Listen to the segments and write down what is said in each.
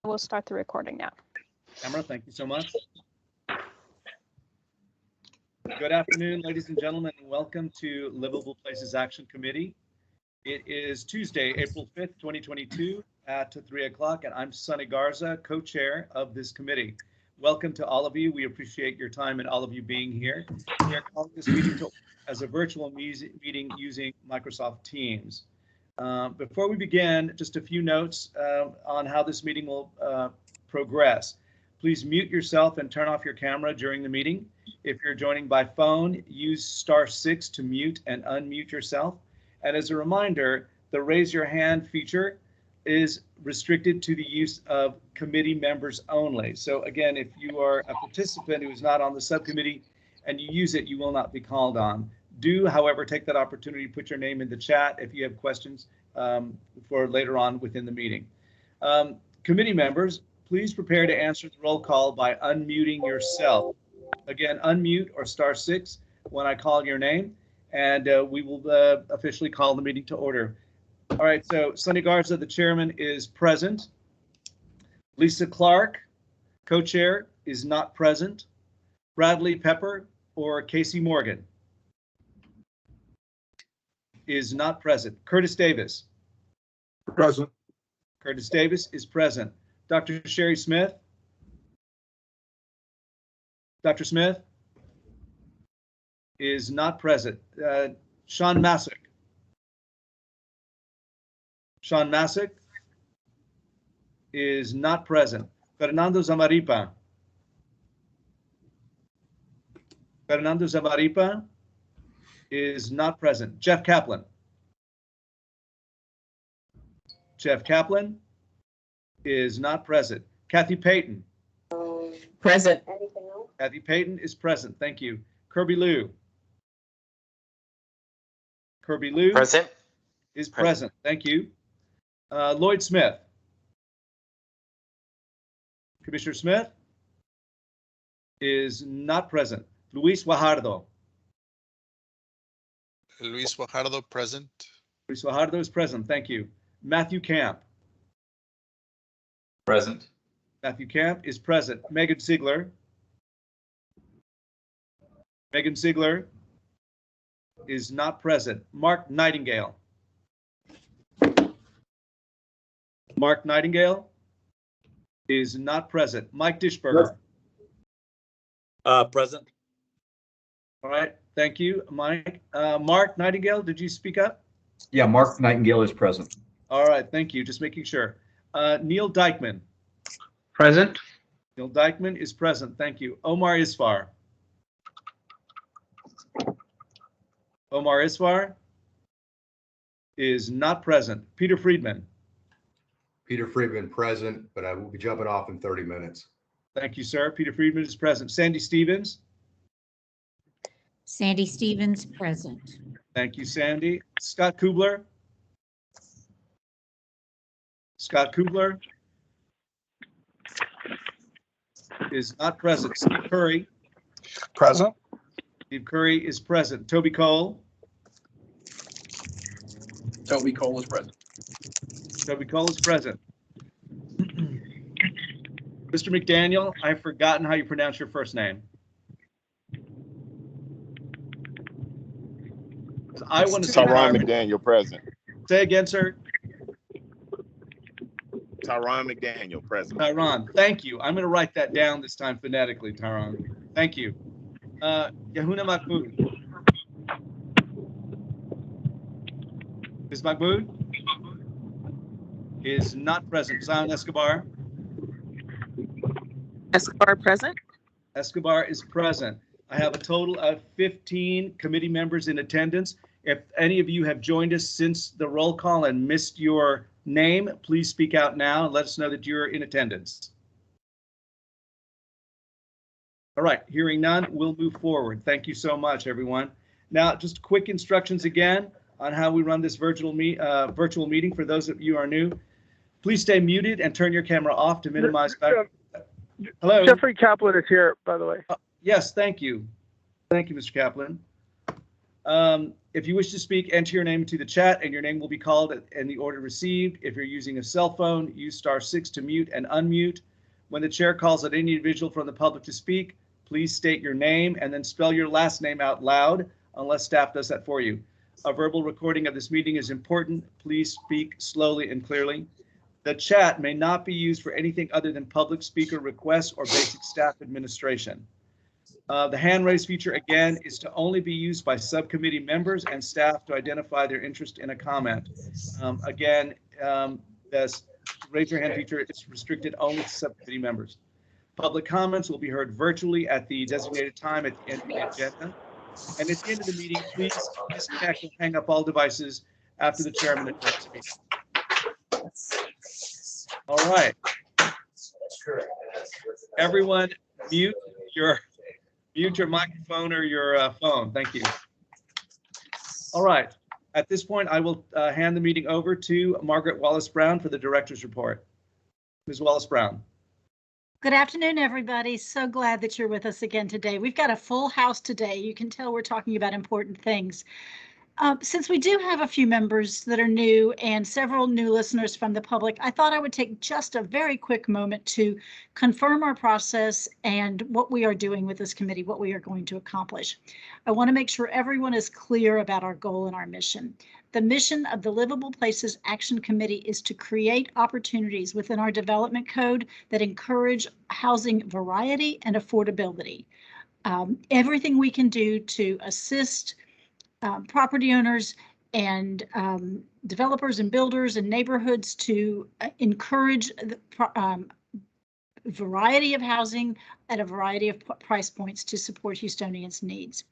We'll start the recording now. Camera, thank you so much. Good afternoon, ladies and gentlemen, and welcome to Livable Places Action Committee. It is Tuesday, April 5th, 2022 at 3 o'clock, and I'm Sonny Garza, co-chair of this committee. Welcome to all of you. We appreciate your time and all of you being here. We are calling this meeting as a virtual meeting using Microsoft Teams. Before we begin, just a few notes on how this meeting will progress. Please mute yourself and turn off your camera during the meeting. If you're joining by phone, use *6 to mute and unmute yourself. And as a reminder, the raise your hand feature is restricted to the use of committee members only. So again, if you are a participant who is not on the subcommittee and you use it, you will not be called on. Do, however, take that opportunity to put your name in the chat if you have questions for later on within the meeting. Committee members, please prepare to answer the roll call by unmuting yourself. Again, unmute or *6 when I call your name, and we will officially call the meeting to order. All right, so Sonny Garza, the chairman, is present. Lisa Clark, co-chair, is not present. Bradley Pepper or Casey Morgan is not present. Curtis Davis. Present. Curtis Davis is present. Dr. Sherry Smith. Dr. Smith is not present. Sean Masick. Sean Masick is not present. Fernando Zamaripa. Fernando Zamaripa is not present. Jeff Kaplan. Jeff Kaplan is not present. Kathy Payton. Present. Kathy Payton is present. Thank you. Kirby Liu. Kirby Liu Present. is present. Thank you. Lloyd Smith. Commissioner Smith is not present. Luis Guajardo. Luis Guajardo, present. Luis Guajardo is present. Thank you. Matthew Camp. Present. Matthew Camp is present. Megan Ziegler. Megan Ziegler is not present. Mark Nightingale. Mark Nightingale is not present. Mike Dishberger. Present. All right, thank you, Mike. Mark Nightingale, did you speak up? Yeah, Mark Nightingale is present. All right, thank you. Just making sure. Neil Dykeman. Present. Neil Dykeman is present. Thank you. Omar Isfar. Omar Isfar is not present. Peter Friedman. Peter Friedman present, but I will be jumping off in 30 minutes. Thank you, sir. Peter Friedman is present. Sandy Stevens. Sandy Stevens, present. Thank you, Sandy. Scott Kubler. Scott Kubler is not present. Steve Curry. Present. Steve Curry is present. Toby Cole. Toby Cole is present. Toby Cole is present. Mr. McDaniel, I've forgotten how you pronounce your first name. I want to say Tyron McDaniel present. Say again, sir. Tyron McDaniel present. Tyron, thank you. I'm going to write that down this time phonetically, Tyron. Thank you. Yahuna Mahmood. Ms. Mahmood is not present. Zion Escobar. Escobar present. Escobar is present. I have a total of 15 committee members in attendance. If any of you have joined us since the roll call and missed your name, please speak out now and let us know that you're in attendance. All right, hearing none, we'll move forward. Thank you so much, everyone. Now, just quick instructions again on how we run this virtual meeting for those of you who are new. Please stay muted and turn your camera off to minimize Hello. Jeffrey Kaplan is here, by the way. Yes, thank you. Thank you, Mr. Kaplan. If you wish to speak, enter your name to the chat and your name will be called in the order received. If you're using a cell phone, use *6 to mute and unmute. When the chair calls on any individual from the public to speak, please state your name and then spell your last name out loud unless staff does that for you. A verbal recording of this meeting is important. Please speak slowly and clearly. The chat may not be used for anything other than public speaker requests or basic staff administration. The hand raise feature, again, is to only be used by subcommittee members and staff to identify their interest in a comment. This raise your hand feature is restricted only to subcommittee members. Public comments will be heard virtually at the designated time at the end of the agenda. And at the end of the meeting, please disconnect and hang up all devices after the chairman adjourns the meeting. All right. Everyone, mute your microphone or your phone. Thank you. All right. At this point, I will hand the meeting over to Margaret Wallace-Brown for the director's report. Ms. Wallace-Brown. Good afternoon, everybody. So glad that you're with us again today. We've got a full house today. You can tell we're talking about important things. Since we do have a few members that are new and several new listeners from the public, I thought I would take just a very quick moment to confirm our process and what we are doing with this committee, what we are going to accomplish. I want to make sure everyone is clear about our goal and our mission. The mission of the Livable Places Action Committee is to create opportunities within our development code that encourage housing variety and affordability. Everything we can do to assist property owners and developers and builders and neighborhoods to encourage the variety of housing at a variety of price points to support Houstonians' needs.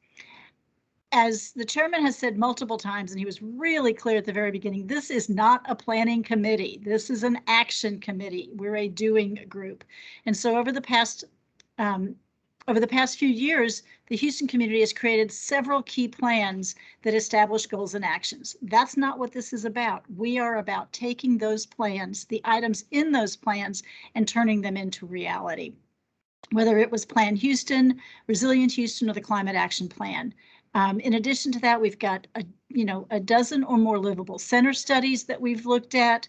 As the chairman has said multiple times, and he was really clear at the very beginning, this is not a planning committee. This is an action committee. We're a doing group. And so over the past few years, the Houston community has created several key plans that establish goals and actions. That's not what this is about. We are about taking those plans, the items in those plans, and turning them into reality. Whether it was Plan Houston, Resilient Houston, or the Climate Action Plan. In addition to that, we've got a dozen or more livable center studies that we've looked at.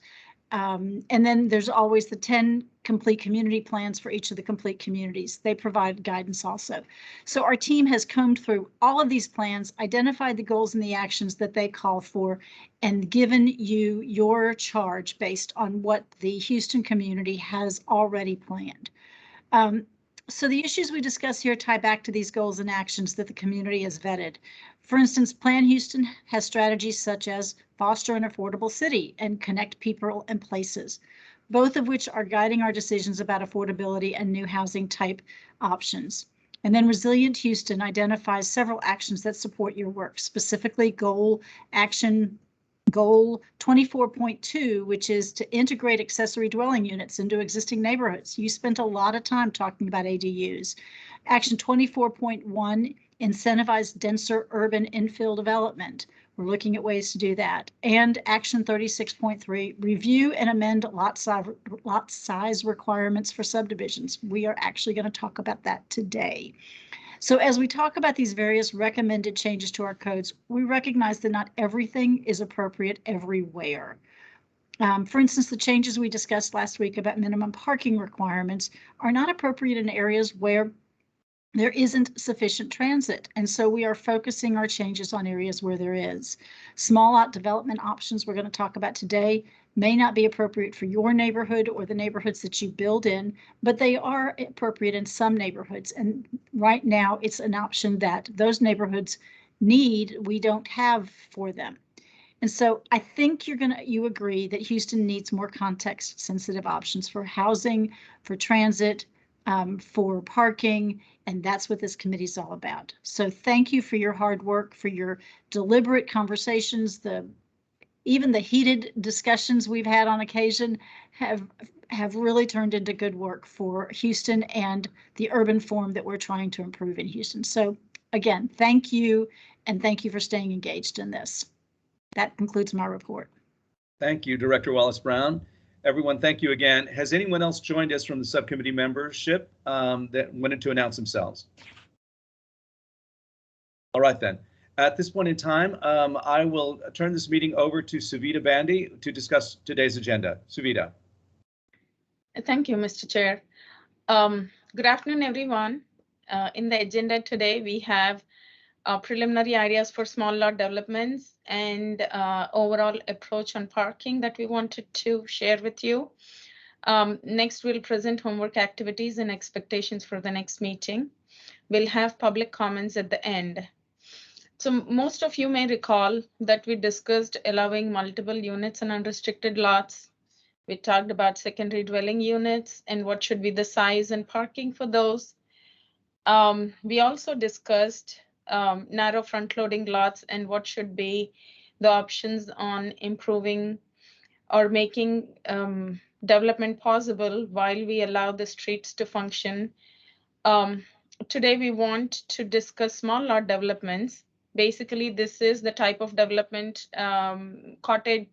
And then there's always the 10 complete community plans for each of the complete communities. They provide guidance also. So our team has combed through all of these plans, identified the goals and the actions that they call for, and given you your charge based on what the Houston community has already planned. So the issues we discuss here tie back to these goals and actions that the community has vetted. For instance, Plan Houston has strategies such as foster an affordable city and connect people and places, both of which are guiding our decisions about affordability and new housing type options. And then Resilient Houston identifies several actions that support your work, specifically Goal 24.2, which is to integrate accessory dwelling units into existing neighborhoods. You spent a lot of time talking about ADUs. Action 24.1, incentivize denser urban infill development. We're looking at ways to do that. And Action 36.3, review and amend lot size requirements for subdivisions. We are actually going to talk about that today. So as we talk about these various recommended changes to our codes, we recognize that not everything is appropriate everywhere. For instance, the changes we discussed last week about minimum parking requirements are not appropriate in areas where there isn't sufficient transit. And so we are focusing our changes on areas where there is. Small lot development options we're going to talk about today may not be appropriate for your neighborhood or the neighborhoods that you build in, but they are appropriate in some neighborhoods. And right now it's an option that those neighborhoods need, we don't have for them. And so I think you agree that Houston needs more context sensitive options for housing, for transit, for parking, and that's what this committee is all about. So thank you for your hard work, for your deliberate conversations, even the heated discussions we've had on occasion have really turned into good work for Houston and the urban form that we're trying to improve in Houston. So again, thank you, and thank you for staying engaged in this. That concludes my report. Thank you, Director Wallace-Brown. Everyone, thank you again. Has anyone else joined us from the subcommittee membership that wanted to announce themselves? All right then. At this point in time, I will turn this meeting over to Suvita Bandy to discuss today's agenda. Suvita. Thank you, Mr. Chair. Good afternoon, everyone. In the agenda today, we have preliminary ideas for small lot developments and overall approach on parking that we wanted to share with you. Next, we'll present homework activities and expectations for the next meeting. We'll have public comments at the end. So most of you may recall that we discussed allowing multiple units and unrestricted lots. We talked about secondary dwelling units and what should be the size and parking for those. We also discussed narrow front loading lots and what should be the options on improving or making development possible while we allow the streets to function. Today we want to discuss small lot developments. Basically, this is the type of development, cottage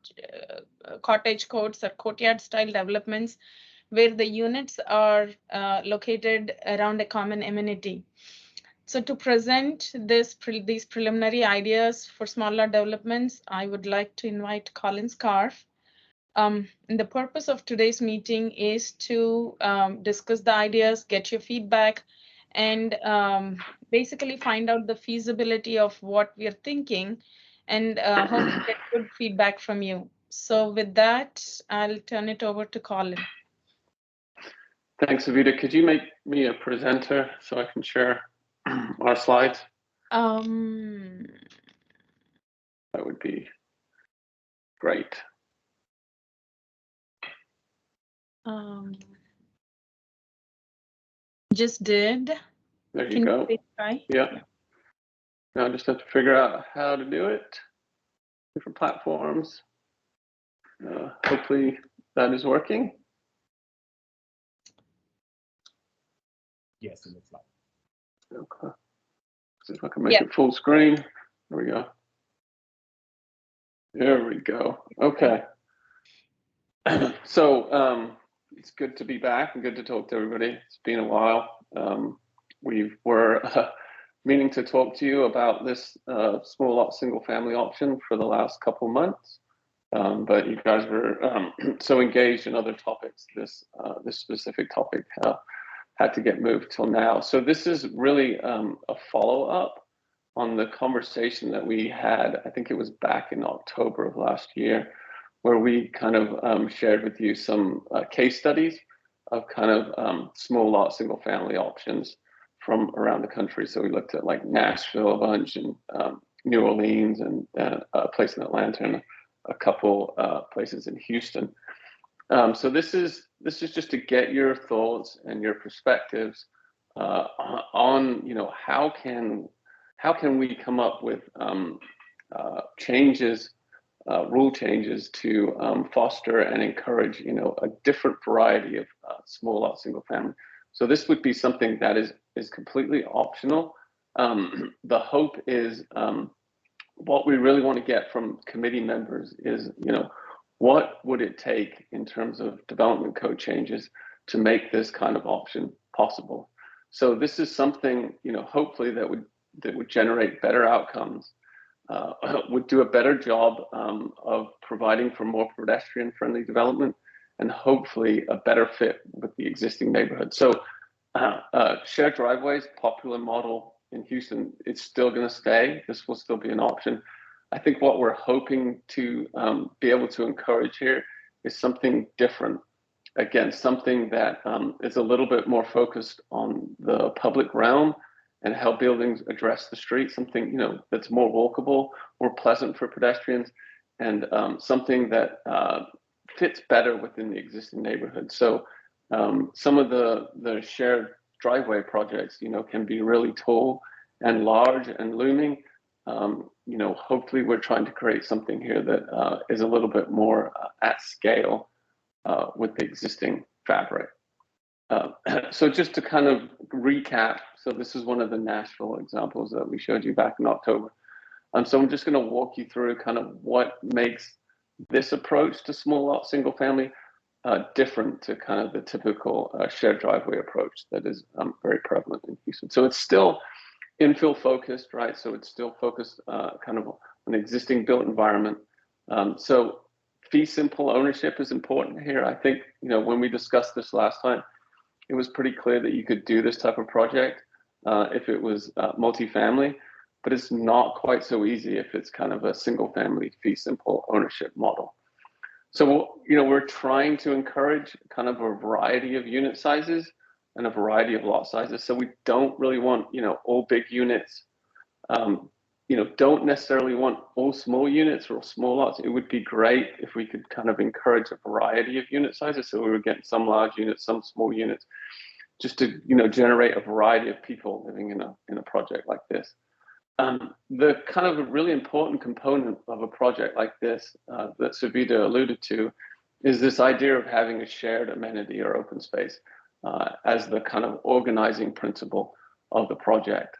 courts or courtyard style developments where the units are located around a common amenity. So to present these preliminary ideas for small lot developments, I would like to invite Colin Scarf. And the purpose of today's meeting is to discuss the ideas, get your feedback, and basically find out the feasibility of what we are thinking, and hope to get good feedback from you. So with that, I'll turn it over to Colin. Thanks, Avita. Could you make me a presenter so I can share our slides? That would be great. Just did. There you go. Try? Yeah. Now I just have to figure out how to do it. Different platforms. Hopefully that is working. Yes, it looks like. Okay. See if I can make it full screen. There we go. There we go. Okay. So it's good to be back and good to talk to everybody. It's been a while. We were meaning to talk to you about this small lot single family option for the last couple months, but you guys were so engaged in other topics. This specific topic had to get moved till now. So this is really a follow-up on the conversation that we had. I think it was back in October of last year, where we kind of shared with you some case studies of kind of small lot single family options from around the country. So we looked at like Nashville a bunch, and New Orleans, and a place in Atlanta, and a couple places in Houston. So this is just to get your thoughts and your perspectives on, you know, how can we come up with changes, rule changes to foster and encourage, you know, a different variety of small lot single family. So this would be something that is completely optional. The hope is what we really want to get from committee members is, you know, what would it take in terms of development code changes to make this kind of option possible? So this is something, you know, hopefully that would generate better outcomes, would do a better job of providing for more pedestrian-friendly development, and hopefully a better fit with the existing neighborhood. So shared driveways, popular model in Houston, it's still going to stay. This will still be an option. I think what we're hoping to be able to encourage here is something different. Again, something that is a little bit more focused on the public realm and how buildings address the street, something, you know, that's more walkable, more pleasant for pedestrians, and something that fits better within the existing neighborhood. So some of the shared driveway projects, you know, can be really tall and large and looming. You know, hopefully we're trying to create something here that is a little bit more at scale with the existing fabric. So just to kind of recap, so this is one of the Nashville examples that we showed you back in October. So I'm just going to walk you through kind of what makes this approach to small lot single family different to kind of the typical shared driveway approach that is very prevalent in Houston. So it's still infill focused, right? So it's still focused kind of on an existing built environment. So fee simple ownership is important here. I think, when we discussed this last time, it was pretty clear that you could do this type of project if it was multifamily, but it's not quite so easy if it's kind of a single family fee simple ownership model. So, we're trying to encourage kind of a variety of unit sizes and a variety of lot sizes. So we don't really want, all big units, don't necessarily want all small units or small lots. It would be great if we could kind of encourage a variety of unit sizes. So we were getting some large units, some small units, just to, generate a variety of people living in a project like this. The kind of a really important component of a project like this that Savita alluded to is this idea of having a shared amenity or open space as the kind of organizing principle of the project,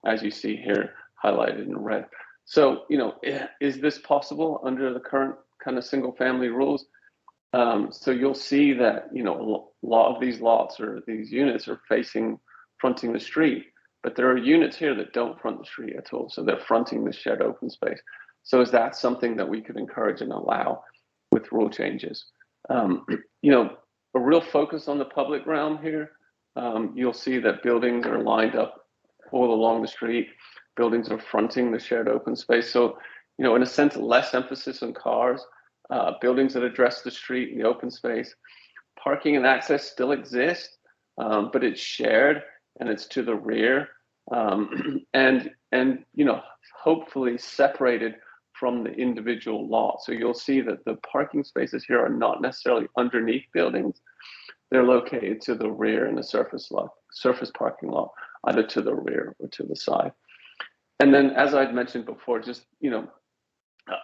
as you see here highlighted in red. So, is this possible under the current kind of single family rules? So you'll see that, a lot of these lots or these units are fronting the street, but there are units here that don't front the street at all. So they're fronting the shared open space. So is that something that we could encourage and allow with rule changes? A real focus on the public realm here. You'll see that buildings are lined up all along the street. Buildings are fronting the shared open space. So, in a sense, less emphasis on cars, buildings that address the street and the open space. Parking and access still exist, but it's shared and it's to the rear, and hopefully separated from the individual lot. So you'll see that the parking spaces here are not necessarily underneath buildings. They're located to the rear in the surface parking lot, either to the rear or to the side. And then, as I'd mentioned before, just,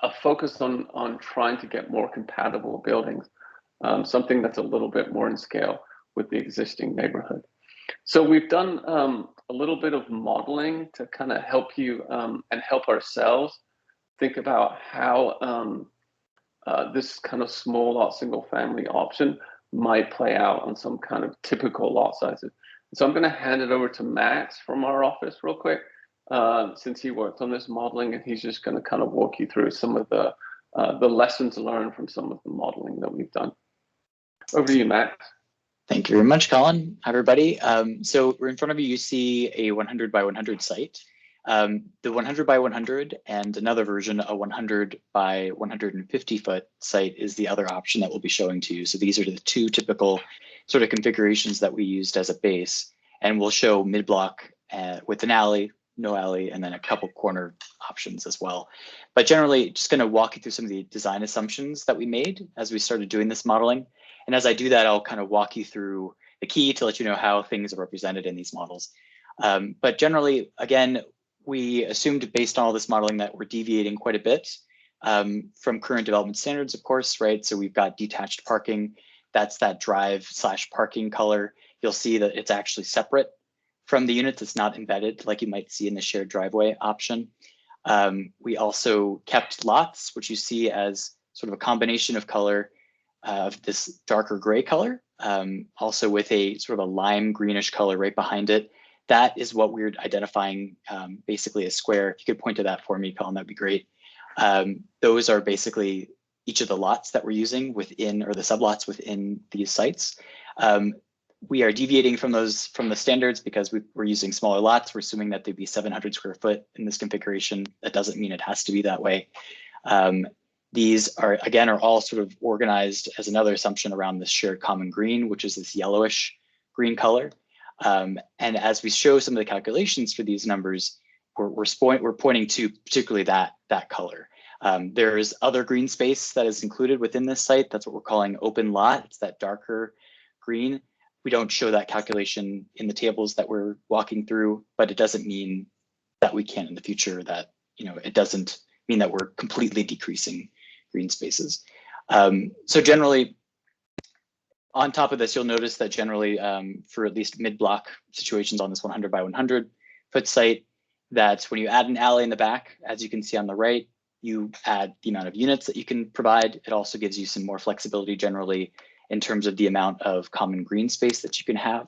a focus on trying to get more compatible buildings, something that's a little bit more in scale with the existing neighborhood. So we've done a little bit of modeling to kind of help you and help ourselves think about how this kind of small lot single family option might play out on some kind of typical lot sizes. So I'm going to hand it over to Max from our office real quick, since he worked on this modeling, and he's just going to kind of walk you through some of the lessons learned from some of the modeling that we've done. Over to you, Max. Thank you very much, Colin. Hi, everybody. So we're in front of you, you see a 100 by 100 site. The 100 by 100 and another version, a 100 by 150 foot site, is the other option that we'll be showing to you. So these are the two typical sort of configurations that we used as a base, and we'll show mid-block with an alley, no alley, and then a couple corner options as well. But generally, just going to walk you through some of the design assumptions that we made as we started doing this modeling. And as I do that, I'll kind of walk you through the key to let you know how things are represented in these models. But generally, again, we assumed based on all this modeling that we're deviating quite a bit from current development standards, of course, right? So we've got detached parking. That's that drive/parking color. You'll see that it's actually separate from the units. It's not embedded like you might see in the shared driveway option. We also kept lots, which you see as sort of a combination of color of this darker gray color, also with a sort of a lime greenish color right behind it. That is what we're identifying basically as square. If you could point to that for me, Colin, that'd be great. Those are basically each of the lots that we're using within, or the sublots within these sites. We are deviating from the standards because we're using smaller lots. We're assuming that they'd be 700 square foot in this configuration. That doesn't mean it has to be that way. These are all sort of organized as another assumption around this shared common green, which is this yellowish green color. And as we show some of the calculations for these numbers, we're pointing to particularly that color. There's other green space that is included within this site. That's what we're calling open lot. It's that darker green. We don't show that calculation in the tables that we're walking through, but it doesn't mean that we can't in the future. That, it doesn't mean that we're completely decreasing green spaces. So generally, on top of this, you'll notice that generally for at least mid-block situations on this 100 by 100 foot site, that when you add an alley in the back, as you can see on the right, you add the amount of units that you can provide. It also gives you some more flexibility generally in terms of the amount of common green space that you can have.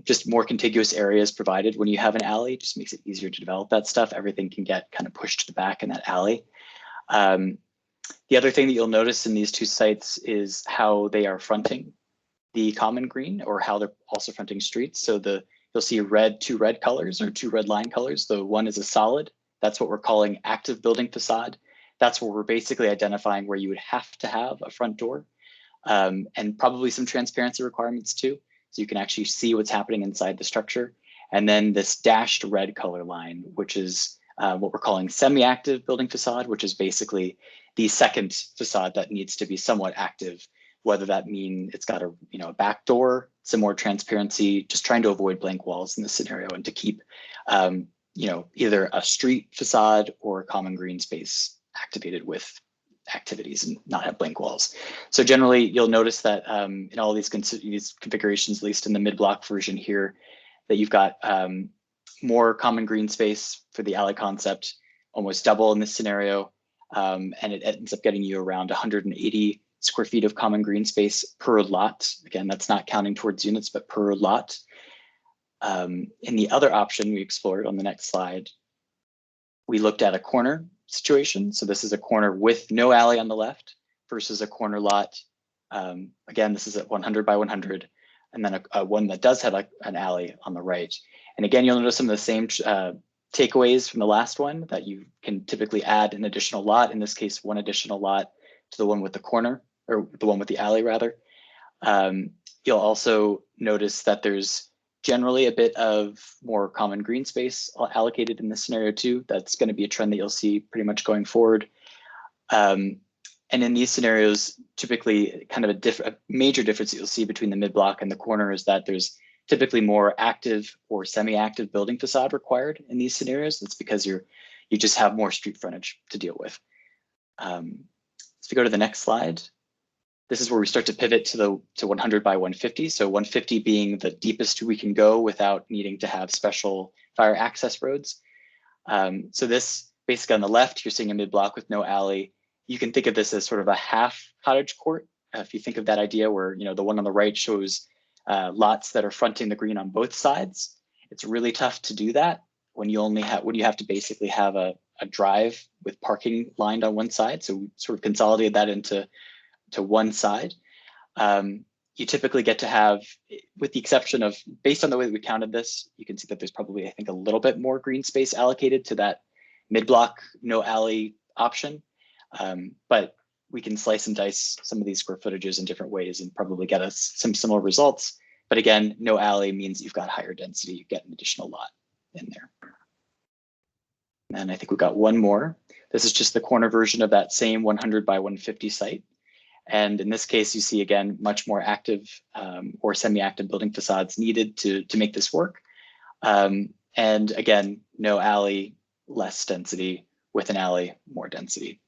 Just more contiguous areas provided when you have an alley, just makes it easier to develop that stuff. Everything can get kind of pushed to the back in that alley. The other thing that you'll notice in these two sites is how they are fronting the common green, or how they're also fronting streets. So you'll see two red colors, or two red line colors. The one is a solid. That's what we're calling active building facade. That's where we're basically identifying where you would have to have a front door, and probably some transparency requirements too, so you can actually see what's happening inside the structure. And then this dashed red color line, which is what we're calling semi-active building facade, which is basically the second facade that needs to be somewhat active, whether that mean it's got a back door, some more transparency, just trying to avoid blank walls in this scenario, and to keep either a street facade or a common green space activated with activities and not have blank walls. So generally, you'll notice that in all these configurations, at least in the mid-block version here, that you've got more common green space for the alley concept, almost double in this scenario, and it ends up getting you around 180 square feet of common green space per lot. Again, that's not counting towards units, but per lot. In the other option we explored on the next slide, we looked at a corner situation. So this is a corner with no alley on the left versus a corner lot. Again, this is at 100 by 100, and then a one that does have an alley on the right. And again, you'll notice some of the same takeaways from the last one, that you can typically add an additional lot, in this case, one additional lot to the one with the corner, or the one with the alley rather. You'll also notice that there's generally a bit of more common green space allocated in this scenario too. That's going to be a trend that you'll see pretty much going forward. And in these scenarios, typically kind of a major difference that you'll see between the mid-block and the corner is that there's typically more active or semi-active building facade required in these scenarios. That's because you just have more street frontage to deal with. So if you go to the next slide, this is where we start to pivot to 100 by 150. So 150 being the deepest we can go without needing to have special fire access roads. So this, basically on the left, you're seeing a mid-block with no alley. You can think of this as sort of a half cottage court. If you think of that idea where the one on the right shows lots that are fronting the green on both sides. It's really tough to do that when you have to basically have a drive with parking lined on one side. So we sort of consolidated that into one side. You typically get to have, with the exception of, based on the way that we counted this, you can see that there's probably, I think, a little bit more green space allocated to that mid-block no alley option. But we can slice and dice some of these square footages in different ways and probably get us some similar results. But again, no alley means you've got higher density, you get an additional lot in there. And I think we've got one more. This is just the corner version of that same 100 by 150 site. And in this case, you see, again, much more active or semi-active building facades needed to make this work. And again, no alley, less density. With an alley, more density.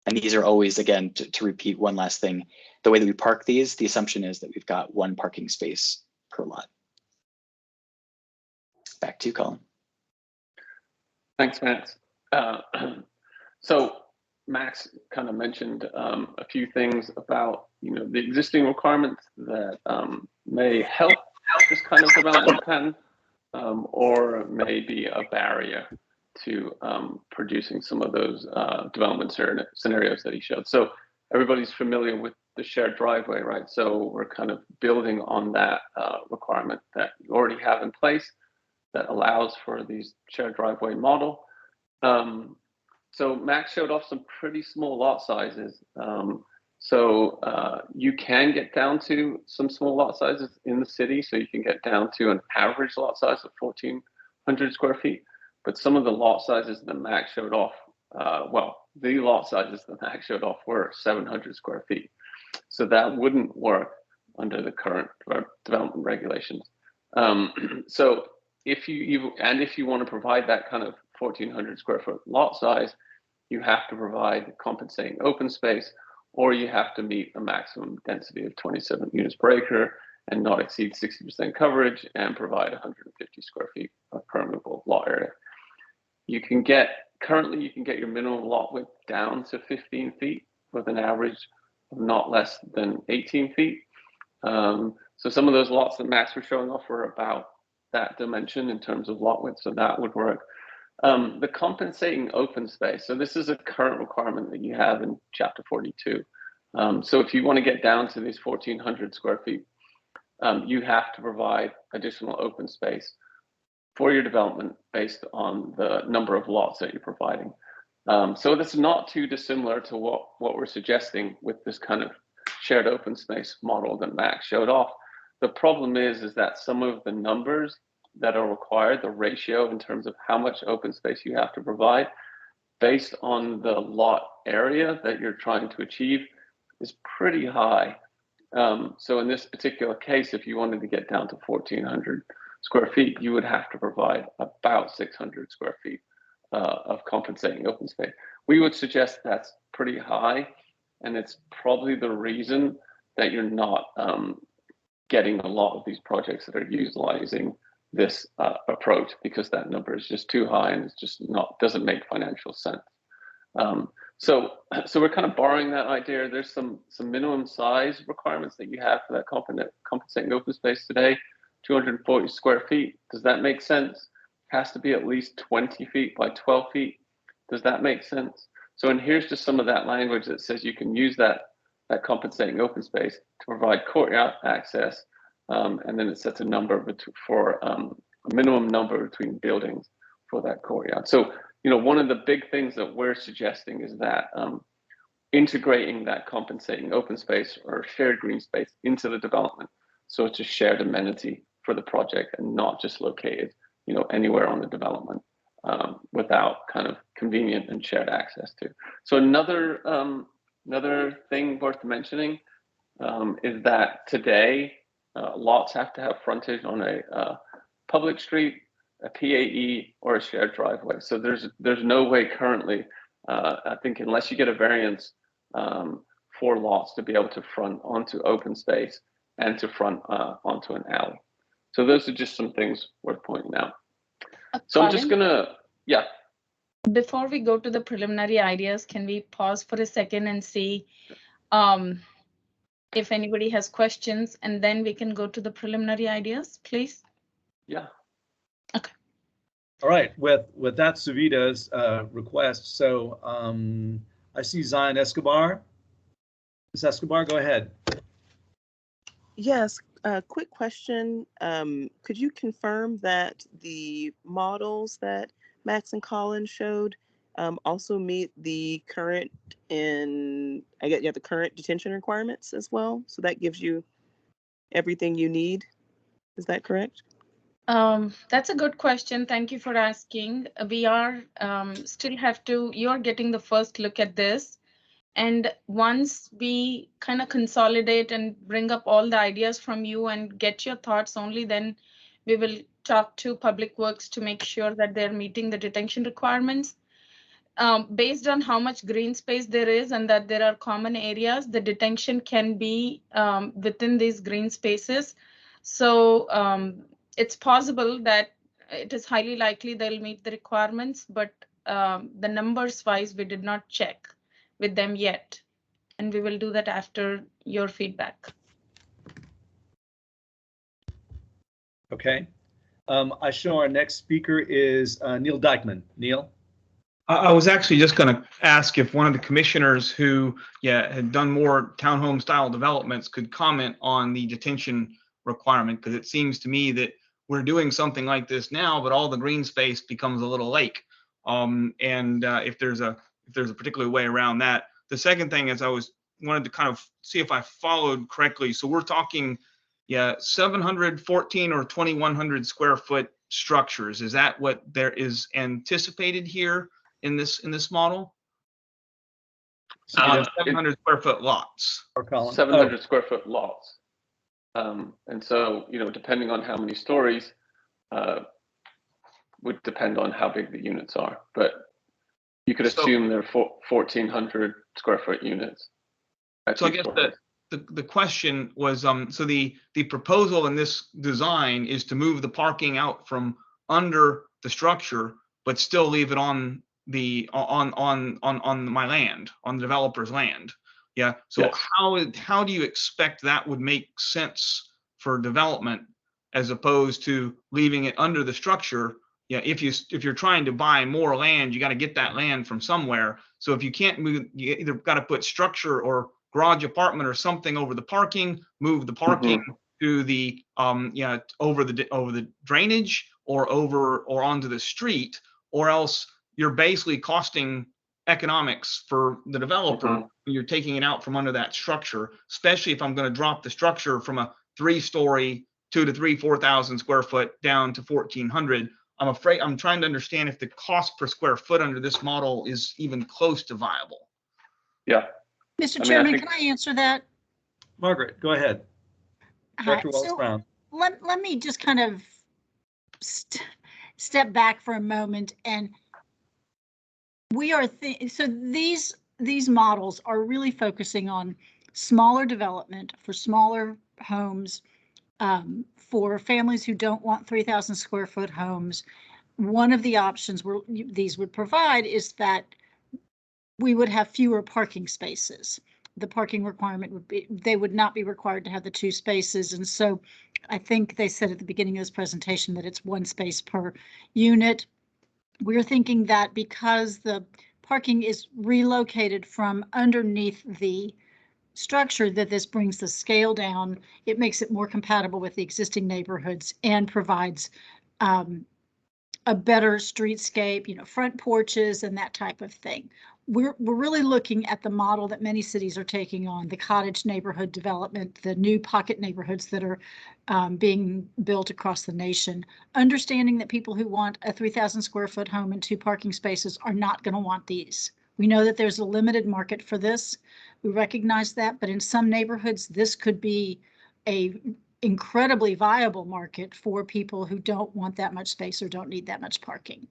And these are always, again, to repeat one last thing, the way that we park these, the assumption is that we've got one parking space per lot. Back to you, Colin. Thanks, Max. So Max kind of mentioned a few things about the existing requirements that may help this kind of development plan, or may be a barrier to producing some of those development scenarios that he showed. So everybody's familiar with the shared driveway, right? So we're kind of building on that requirement that you already have in place that allows for these shared driveway model. So Max showed off some pretty small lot sizes. You can get down to some small lot sizes in the city. So you can get down to an average lot size of 1,400 square feet. But some of the lot sizes that Max showed off, the lot sizes that Max showed off were 700 square feet. So that wouldn't work under the current development regulations. So if you want to provide that kind of 1,400 square foot lot size, you have to provide compensating open space, or you have to meet a maximum density of 27 units per acre and not exceed 60% coverage and provide 150 square feet of permeable lot area. Currently you can get your minimum lot width down to 15 feet with an average of not less than 18 feet. So So some of those lots that Max was showing off were about that dimension in terms of lot width, so that would work. The compensating open space. So this is a current requirement that you have in Chapter 42. So if you want to get down to these 1,400 square feet, you have to provide additional open space for your development based on the number of lots that you're providing. So that's not too dissimilar to what we're suggesting with this kind of shared open space model that Max showed off. The problem is that some of the numbers that are required, the ratio in terms of how much open space you have to provide based on the lot area that you're trying to achieve is pretty high. So in this particular case, if you wanted to get down to 1,400 square feet, you would have to provide about 600 square feet of compensating open space. We would suggest that's pretty high, and it's probably the reason that you're not getting a lot of these projects that are utilizing this approach, because that number is just too high and it's just doesn't make financial sense. So we're kind of borrowing that idea. There's some minimum size requirements that you have for that compensating open space today. 240 square feet. Does that make sense? Has to be at least 20 feet by 12 feet. Does that make sense? So, and here's just some of that language that says you can use that compensating open space to provide courtyard access, and then it sets a number for a minimum number between buildings for that courtyard. So, you know, one of the big things that we're suggesting is that integrating that compensating open space or shared green space into the development, so it's a shared amenity for the project and not just located, you know, anywhere on the development without kind of convenient and shared access to. So another thing worth mentioning is that today lots have to have frontage on a public street, a PAE, or a shared driveway. So there's no way currently, I think, unless you get a variance for lots to be able to front onto open space and to front onto an alley. So those are just some things worth pointing out. So I'm just gonna, yeah. Before we go to the preliminary ideas, can we pause for a second and see if anybody has questions, and then we can go to the preliminary ideas, please? Yeah. Okay. All right, with that Suvita's request, so I see Zion Escobar. Ms. Escobar, go ahead. Yes, quick question. Could you confirm that the models that Max and Colin showed also meet the current the current detention requirements as well? So that gives you everything you need. Is that correct? That's a good question. Thank you for asking. We are you're getting the first look at this. And once we kind of consolidate and bring up all the ideas from you and get your thoughts, only then we will talk to Public Works to make sure that they're meeting the detention requirements. Based on how much green space there is and that there are common areas, the detention can be within these green spaces. So it's possible that it is highly likely they'll meet the requirements, but the numbers wise, we did not check with them yet, and we will do that after your feedback. Okay. I show our next speaker is Neil Dykeman. Neil? I was actually just going to ask if one of the commissioners who had done more townhome style developments could comment on the detention requirement, because it seems to me that we're doing something like this now, but all the green space becomes a little lake. If there's a particular way around that. The second thing is wanted to kind of see if I followed correctly. So we're talking 714 or 2,100 square foot structures. Is that what there is anticipated here in this model? 700 square foot lots. 700 square foot lots. And so, you know, depending on how many stories, would depend on how big the units are. But you could assume they're 1,400 square foot units. So I guess the question was, so the proposal in this design is to move the parking out from under the structure, but still leave it on the on my land, on the developer's land. Yeah. So yes. How do you expect that would make sense for development as opposed to leaving it under the structure. Yeah, if you're trying to buy more land, you got to get that land from somewhere. So if you can't move, you either got to put structure or garage apartment or something over the parking, move the parking to the over the drainage or onto the street, or else you're basically costing economics for the developer when you're taking it out from under that structure, especially if I'm going to drop the structure from a 3-story 4,000 square foot down to 1,400. I'm trying to understand if the cost per square foot under this model is even close to viable. Yeah. Mr. Chairman, can I answer that? Margaret, go ahead. Director Wallace Brown. Let me just kind of step back for a moment, and we are so these models are really focusing on smaller development for smaller homes, for families who don't want 3,000 square foot homes. One of the options these would provide is that we would have fewer parking spaces. The parking requirement would be, they would not be required to have the 2 spaces. And so I think they said at the beginning of this presentation that it's 1 space per unit. We're thinking that because the parking is relocated from underneath the structure, that this brings the scale down. It makes it more compatible with the existing neighborhoods and provides a better streetscape, front porches and that type of thing. We're really looking at the model that many cities are taking on, the cottage neighborhood development, the new pocket neighborhoods that are being built across the nation, understanding that people who want a 3,000 square foot home and 2 parking spaces are not going to want these. We know that there's a limited market for this. We recognize that, but in some neighborhoods, this could be a incredibly viable market for people who don't want that much space or don't need that much parking.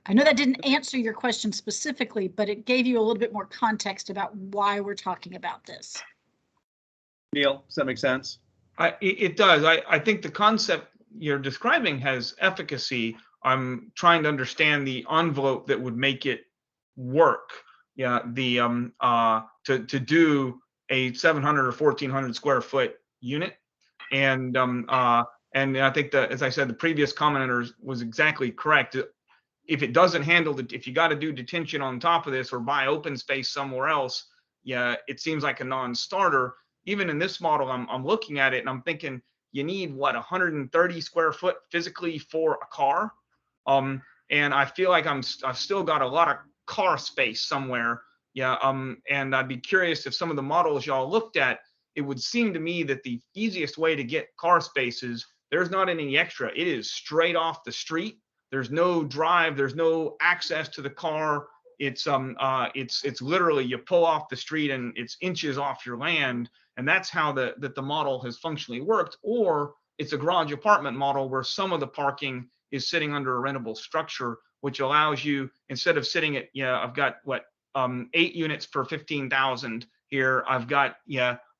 I know that didn't answer your question specifically, but it gave you a little bit more context about why we're talking about this. Neil, does that make sense? It does. I think the concept you're describing has efficacy. I'm trying to understand the envelope that would make it work. Yeah, to do a 700 or 1,400 square foot unit, and I think that, as I said, the previous commenter was exactly correct. If it doesn't handle if you got to do detention on top of this or buy open space somewhere else, yeah, it seems like a non-starter. Even in this model, I'm looking at it and I'm thinking you need what, 130 square foot physically for a car, and I feel like I've still got a lot of car space somewhere. Yeah, and I'd be curious if some of the models y'all looked at, it would seem to me that the easiest way to get car spaces, there's not any extra. It is straight off the street. There's no drive. There's no access to the car. It's literally you pull off the street and it's inches off your land, and that's how the model has functionally worked. Or it's a garage apartment model where some of the parking is sitting under a rentable structure, which allows you, instead of sitting at, I've got what, 8 units per 15,000 here. I've got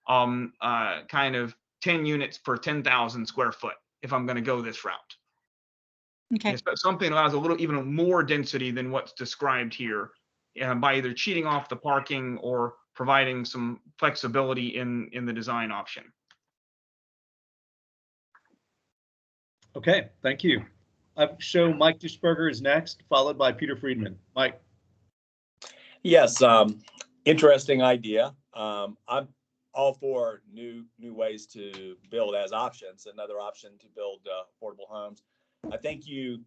kind of 10 units per 10,000 square foot if I'm going to go this route. Okay. So something that allows a little even more density than what's described here, by either cheating off the parking or providing some flexibility in the design option. Okay, thank you. I show Mike Dushberger is next, followed by Peter Friedman. Mike. Yes, interesting idea. I'm all for new ways to build as options. Another option to build affordable homes. I think you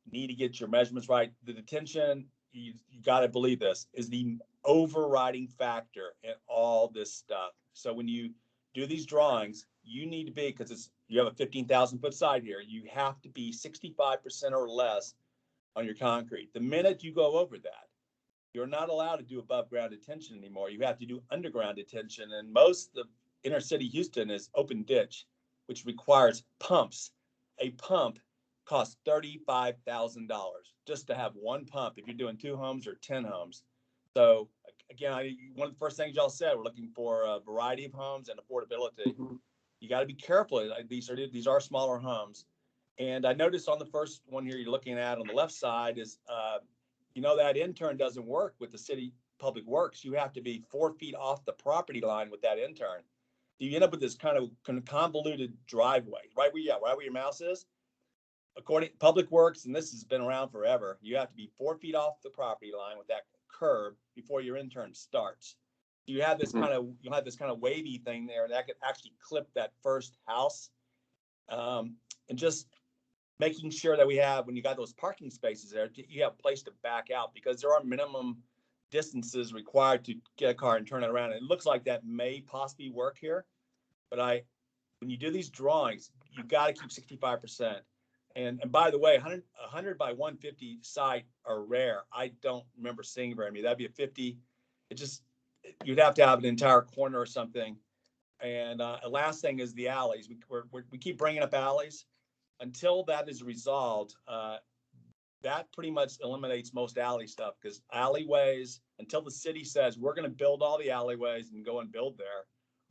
need to get your measurements right. The detention, you got to believe this, is the overriding factor in all this stuff. So when you do these drawings, you need to be, because you have a 15,000 foot side here, you have to be 65% or less on your concrete. The minute you go over that, you're not allowed to do above ground detention anymore. You have to do underground detention. And most of inner city Houston is open ditch, which requires pumps. A pump costs $35,000 just to have one pump if you're doing 2 homes or 10 homes. So again, one of the first things y'all said, we're looking for a variety of homes and affordability. You got to be careful. These are smaller homes. And I noticed on the first one here you're looking at on the left side is, that intern doesn't work with the city public works. You have to be 4 feet off the property line with that intern. you end up with this kind of convoluted driveway, right where your mouse is. According to Public Works, and this has been around forever, you have to be 4 feet off the property line with that curb before your intern starts. You have this kind of wavy thing there that could actually clip that first house, and just making sure that we have, when you got those parking spaces there, you have a place to back out, because there are minimum distances required to get a car and turn it around. And it looks like that may possibly work here, but when you do these drawings, you got to keep 65%. And by the way, 100 by 150 site are rare. I don't remember seeing very many. That'd be a 50. You'd have to have an entire corner or something. And last thing is the alleys. We keep bringing up alleys. Until that is resolved, that pretty much eliminates most alley stuff, because alleyways, until the city says we're going to build all the alleyways and go and build there,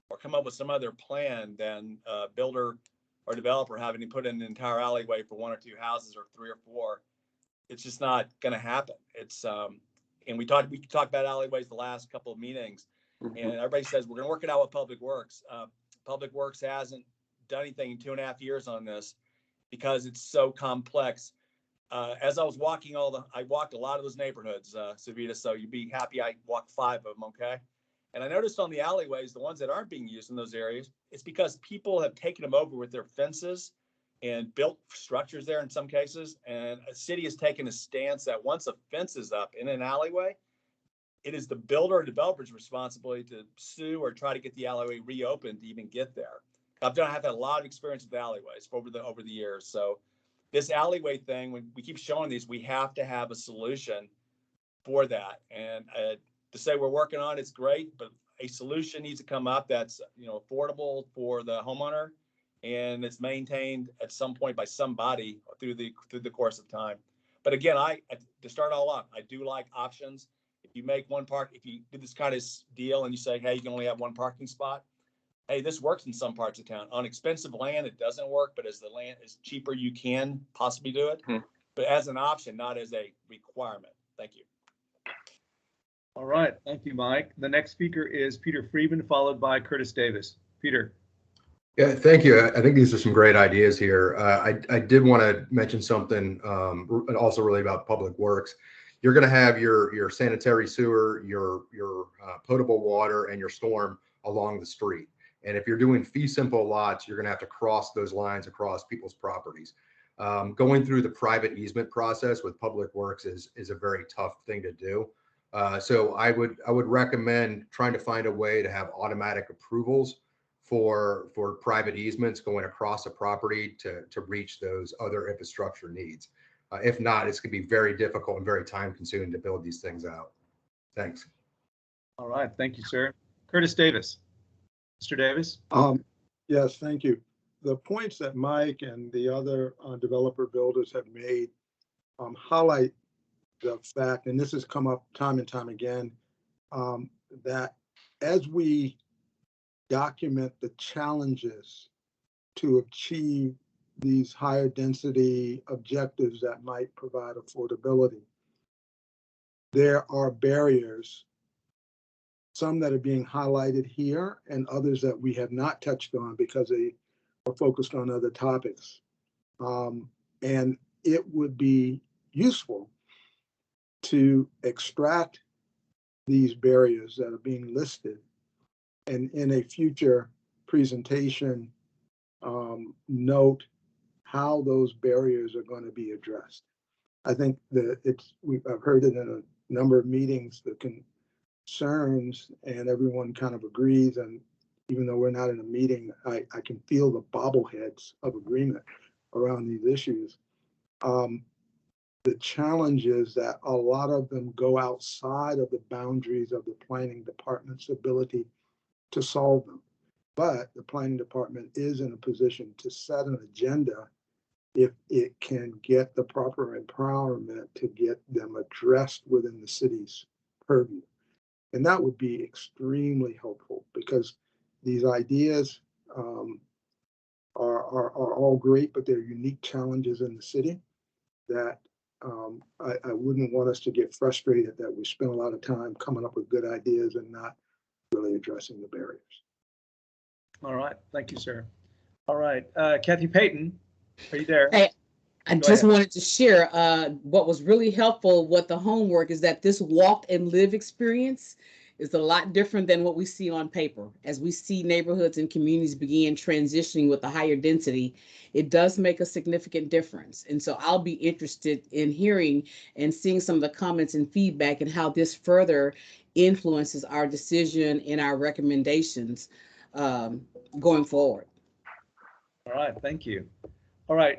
or come up with some other plan, then builder or developer having to put in an entire alleyway for 1 or 2 houses or 3 or 4, it's just not going to happen. It's and we talked about alleyways the last couple of meetings, and everybody says we're going to work it out with Public Works. Public Works hasn't done anything in 2.5 years on this, because it's so complex. As I was walking I walked a lot of those neighborhoods, Savita, so you'd be happy I walked 5 of them, okay? And I noticed on the alleyways, the ones that aren't being used in those areas, it's because people have taken them over with their fences and built structures there in some cases. And a city has taken a stance that once a fence is up in an alleyway, it is the builder or developer's responsibility to sue or try to get the alleyway reopened to even get there. I've had a lot of experience with alleyways over the years. So this alleyway thing, when we keep showing these, we have to have a solution for that. And to say we're working on it's great, but a solution needs to come up that's affordable for the homeowner, and it's maintained at some point by somebody through the course of time. But again, to start all off, I do like options. If you do this kind of deal and you say, hey, you can only have 1 parking spot, hey, this works in some parts of town. On expensive land, it doesn't work, but as the land is cheaper, you can possibly do it. But as an option, not as a requirement. Thank you. All right, thank you, Mike. The next speaker is Peter Friedman, followed by Curtis Davis. Peter. Yeah, thank you. I think these are some great ideas here. I did want to mention something also really about Public Works. You're going to have your sanitary sewer, your potable water, and your storm along the street. And if you're doing fee simple lots, you're going to have to cross those lines across people's properties. Going through the private easement process with Public Works is a very tough thing to do. So I would recommend trying to find a way to have automatic approvals for private easements going across a property to reach those other infrastructure needs. If not, it's going to be very difficult and very time consuming to build these things out. Thanks. All right, thank you, sir. Curtis Davis. Mr. Davis. Yes, thank you. The points that Mike and the other developer builders have made highlight the fact, and this has come up time and time again, that as we document the challenges to achieve these higher density objectives that might provide affordability, there are barriers, some that are being highlighted here and others that we have not touched on because they are focused on other topics. And it would be useful to extract these barriers that are being listed and in a future presentation note how those barriers are going to be addressed. I think that I've heard it in a number of meetings, the concerns, and everyone kind of agrees. And even though we're not in a meeting, I can feel the bobbleheads of agreement around these issues. The challenge is that a lot of them go outside of the boundaries of the planning department's ability to solve them. But the planning department is in a position to set an agenda if it can get the proper empowerment to get them addressed within the city's purview. And that would be extremely helpful because these ideas are all great, but they're unique challenges in the city that I wouldn't want us to get frustrated that we spend a lot of time coming up with good ideas and not really addressing the barriers. All right, thank you, sir. All right, Kathy Payton, are you there? Hey, I Go just ahead. wanted to share what was really helpful with the homework is that this walk and live experience is a lot different than what we see on paper. As we see neighborhoods and communities begin transitioning with a higher density, it does make a significant difference. And so I'll be interested in hearing and seeing some of the comments and feedback and how this further influences our decision and our recommendations going forward. All right, thank you. All right,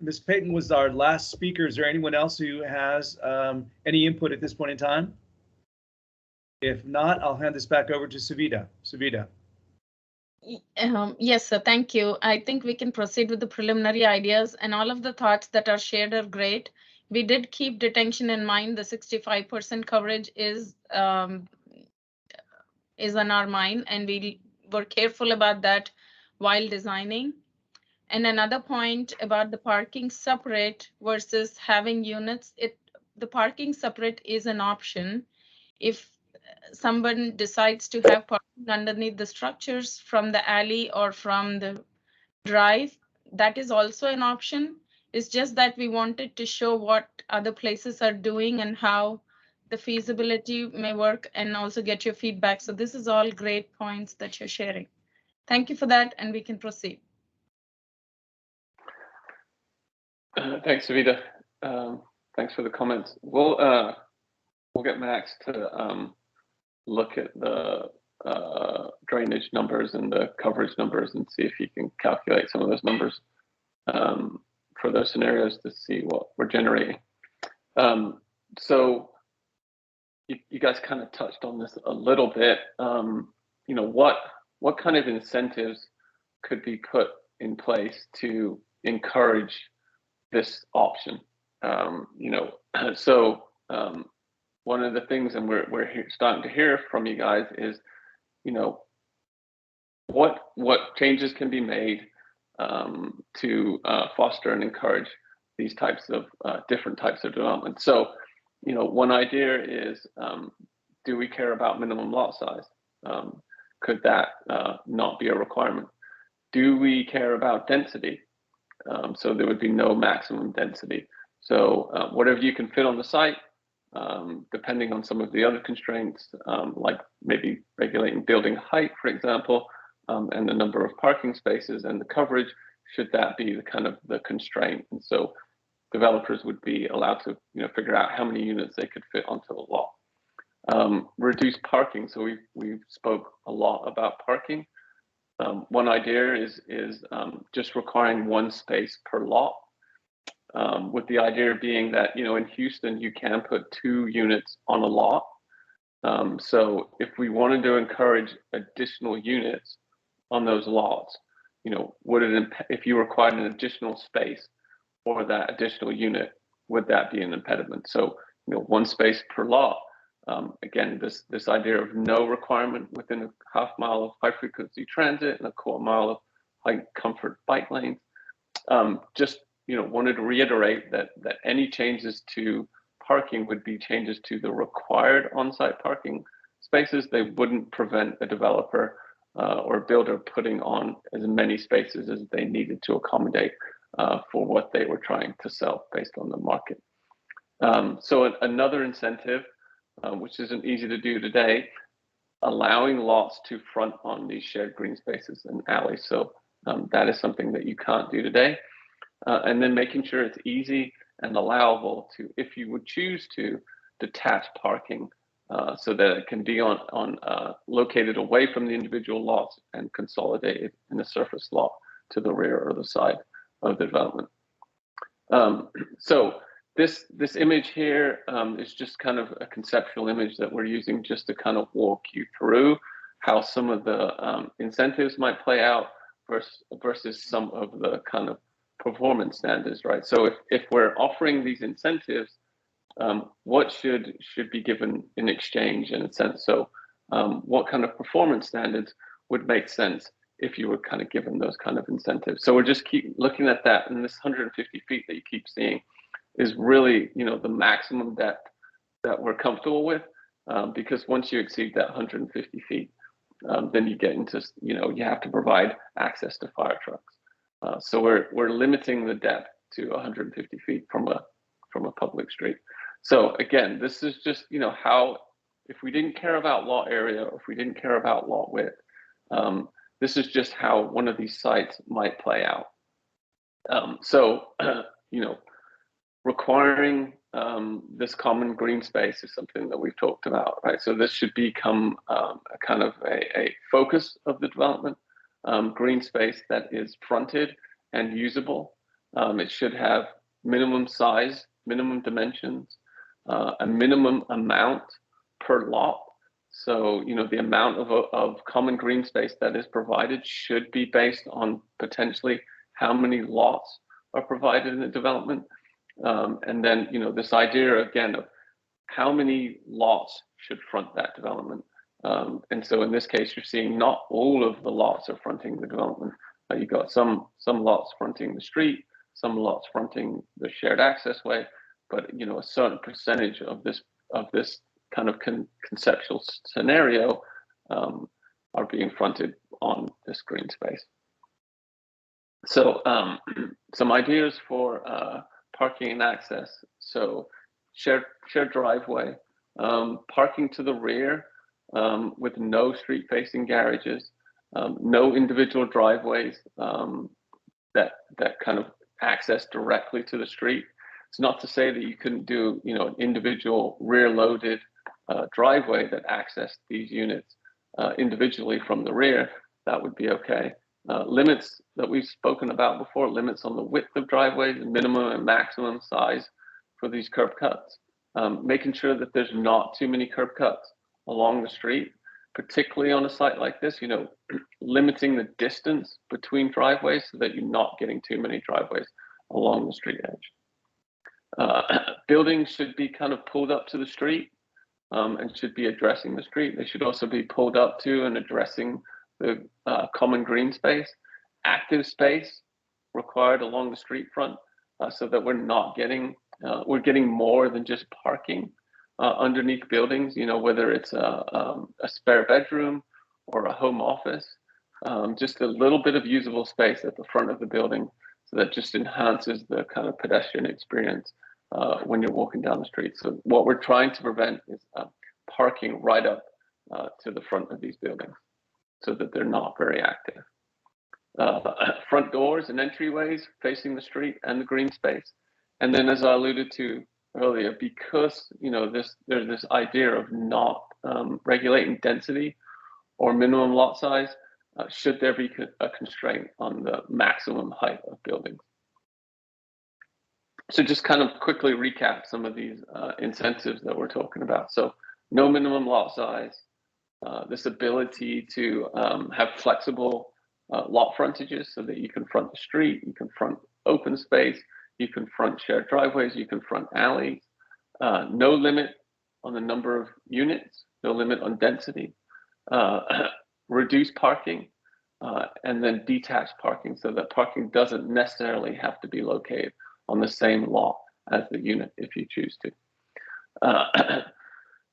Ms. Payton was our last speaker. Is there anyone else who has any input at this point in time? If not, I'll hand this back over to Savita. Savita. Yes, sir. Thank you. I think we can proceed with the preliminary ideas, and all of the thoughts that are shared are great. We did keep detention in mind. The 65% coverage is on our mind, and we were careful about that while designing. And another point about the parking separate versus having units, the parking separate is an option. If someone decides to have parking underneath the structures from the alley or from the drive, that is also an option. It's just that we wanted to show what other places are doing and how the feasibility may work, and also get your feedback. So this is all great points that you're sharing. Thank you for that, and we can proceed. Thanks, Savita. Thanks for the comments. We'll get Max to look at the drainage numbers and the coverage numbers and see if he can calculate some of those numbers for those scenarios to see what we're generating. So you guys kind of touched on this a little bit. You know, what kind of incentives could be put in place to encourage this option? You know, so one of the things, and we're starting to hear from you guys, is, you know, what changes can be made to foster and encourage these types of different types of development. So, you know, one idea is, do we care about minimum lot size? Could that not be a requirement? Do we care about density? So there would be no maximum density. So whatever you can fit on the site, depending on some of the other constraints, like maybe regulating building height, for example, and the number of parking spaces and the coverage, should that be the kind of the constraint? And so developers would be allowed to, you know, figure out how many units they could fit onto a lot. Reduce parking. So we spoke a lot about parking. One idea is just requiring one space per lot, with the idea being that, you know, in Houston, you can put 2 units on a lot. So if we wanted to encourage additional units on those lots, you know, would it, if you required an additional space for that additional unit, would that be an impediment? So, you know, 1 space per lot. Again, this idea of no requirement within a half mile of high frequency transit and a quarter mile of high comfort bike lanes. Just, you know, wanted to reiterate that any changes to parking would be changes to the required on-site parking spaces. They wouldn't prevent a developer or a builder putting on as many spaces as they needed to accommodate for what they were trying to sell based on the market. So another incentive, which isn't easy to do today, allowing lots to front on these shared green spaces and alleys. So that is something that you can't do today. And then making sure it's easy and allowable to, if you would choose to, detach parking so that it can be located away from the individual lots and consolidated in a surface lot to the rear or the side of the development. So this image here is just kind of a conceptual image that we're using just to kind of walk you through how some of the incentives might play out versus some of the kind of performance standards, right? So if we're offering these incentives, what should be given in exchange, in a sense? So what kind of performance standards would make sense if you were kind of given those kind of incentives? So we're just keep looking at that, and this 150 feet that you keep seeing is really, you know, the maximum depth that we're comfortable with, because once you exceed that 150 feet, then you get into, you have to provide access to fire trucks. So we're limiting the depth to 150 feet from a public street. So again, this is just, how, if we didn't care about lot area, or if we didn't care about lot width, this is just how one of these sites might play out. So, requiring this common green space is something that we've talked about, right? So this should become a kind of a focus of the development, green space that is fronted and usable. It should have minimum size, minimum dimensions, a minimum amount per lot. So, the amount of common green space that is provided should be based on potentially how many lots are provided in the development. And then, this idea again of how many lots should front that development. And so in this case, you're seeing not all of the lots are fronting the development. You've got some lots fronting the street, some lots fronting the shared access way, but a certain percentage of this kind of conceptual scenario are being fronted on this green space. So some ideas for parking and access. So shared driveway, parking to the rear with no street facing garages, no individual driveways that kind of access directly to the street. It's not to say that you couldn't do an individual rear loaded driveway that accessed these units individually from the rear. That would be okay. Limits that we've spoken about before, limits on the width of driveways, minimum and maximum size for these curb cuts. Making sure that there's not too many curb cuts along the street, particularly on a site like this, limiting the distance between driveways so that you're not getting too many driveways along the street edge. Buildings should be kind of pulled up to the street and should be addressing the street. They should also be pulled up to and addressing the common green space, active space required along the street front, so that we're not getting, we're getting more than just parking underneath buildings, whether it's a spare bedroom or a home office, just a little bit of usable space at the front of the building, so that just enhances the kind of pedestrian experience when you're walking down the street. So what we're trying to prevent is parking right up to the front of these buildings, so that they're not very active. Front doors and entryways facing the street and the green space. And then, as I alluded to earlier, because there's this idea of not regulating density or minimum lot size, should there be a constraint on the maximum height of buildings? So just kind of quickly recap some of these incentives that we're talking about. So no minimum lot size, this ability to have flexible lot frontages so that you can front the street, you can front open space, you can front shared driveways, you can front alleys, no limit on the number of units, no limit on density, reduce parking, and then detached parking, so that parking doesn't necessarily have to be located on the same lot as the unit if you choose to.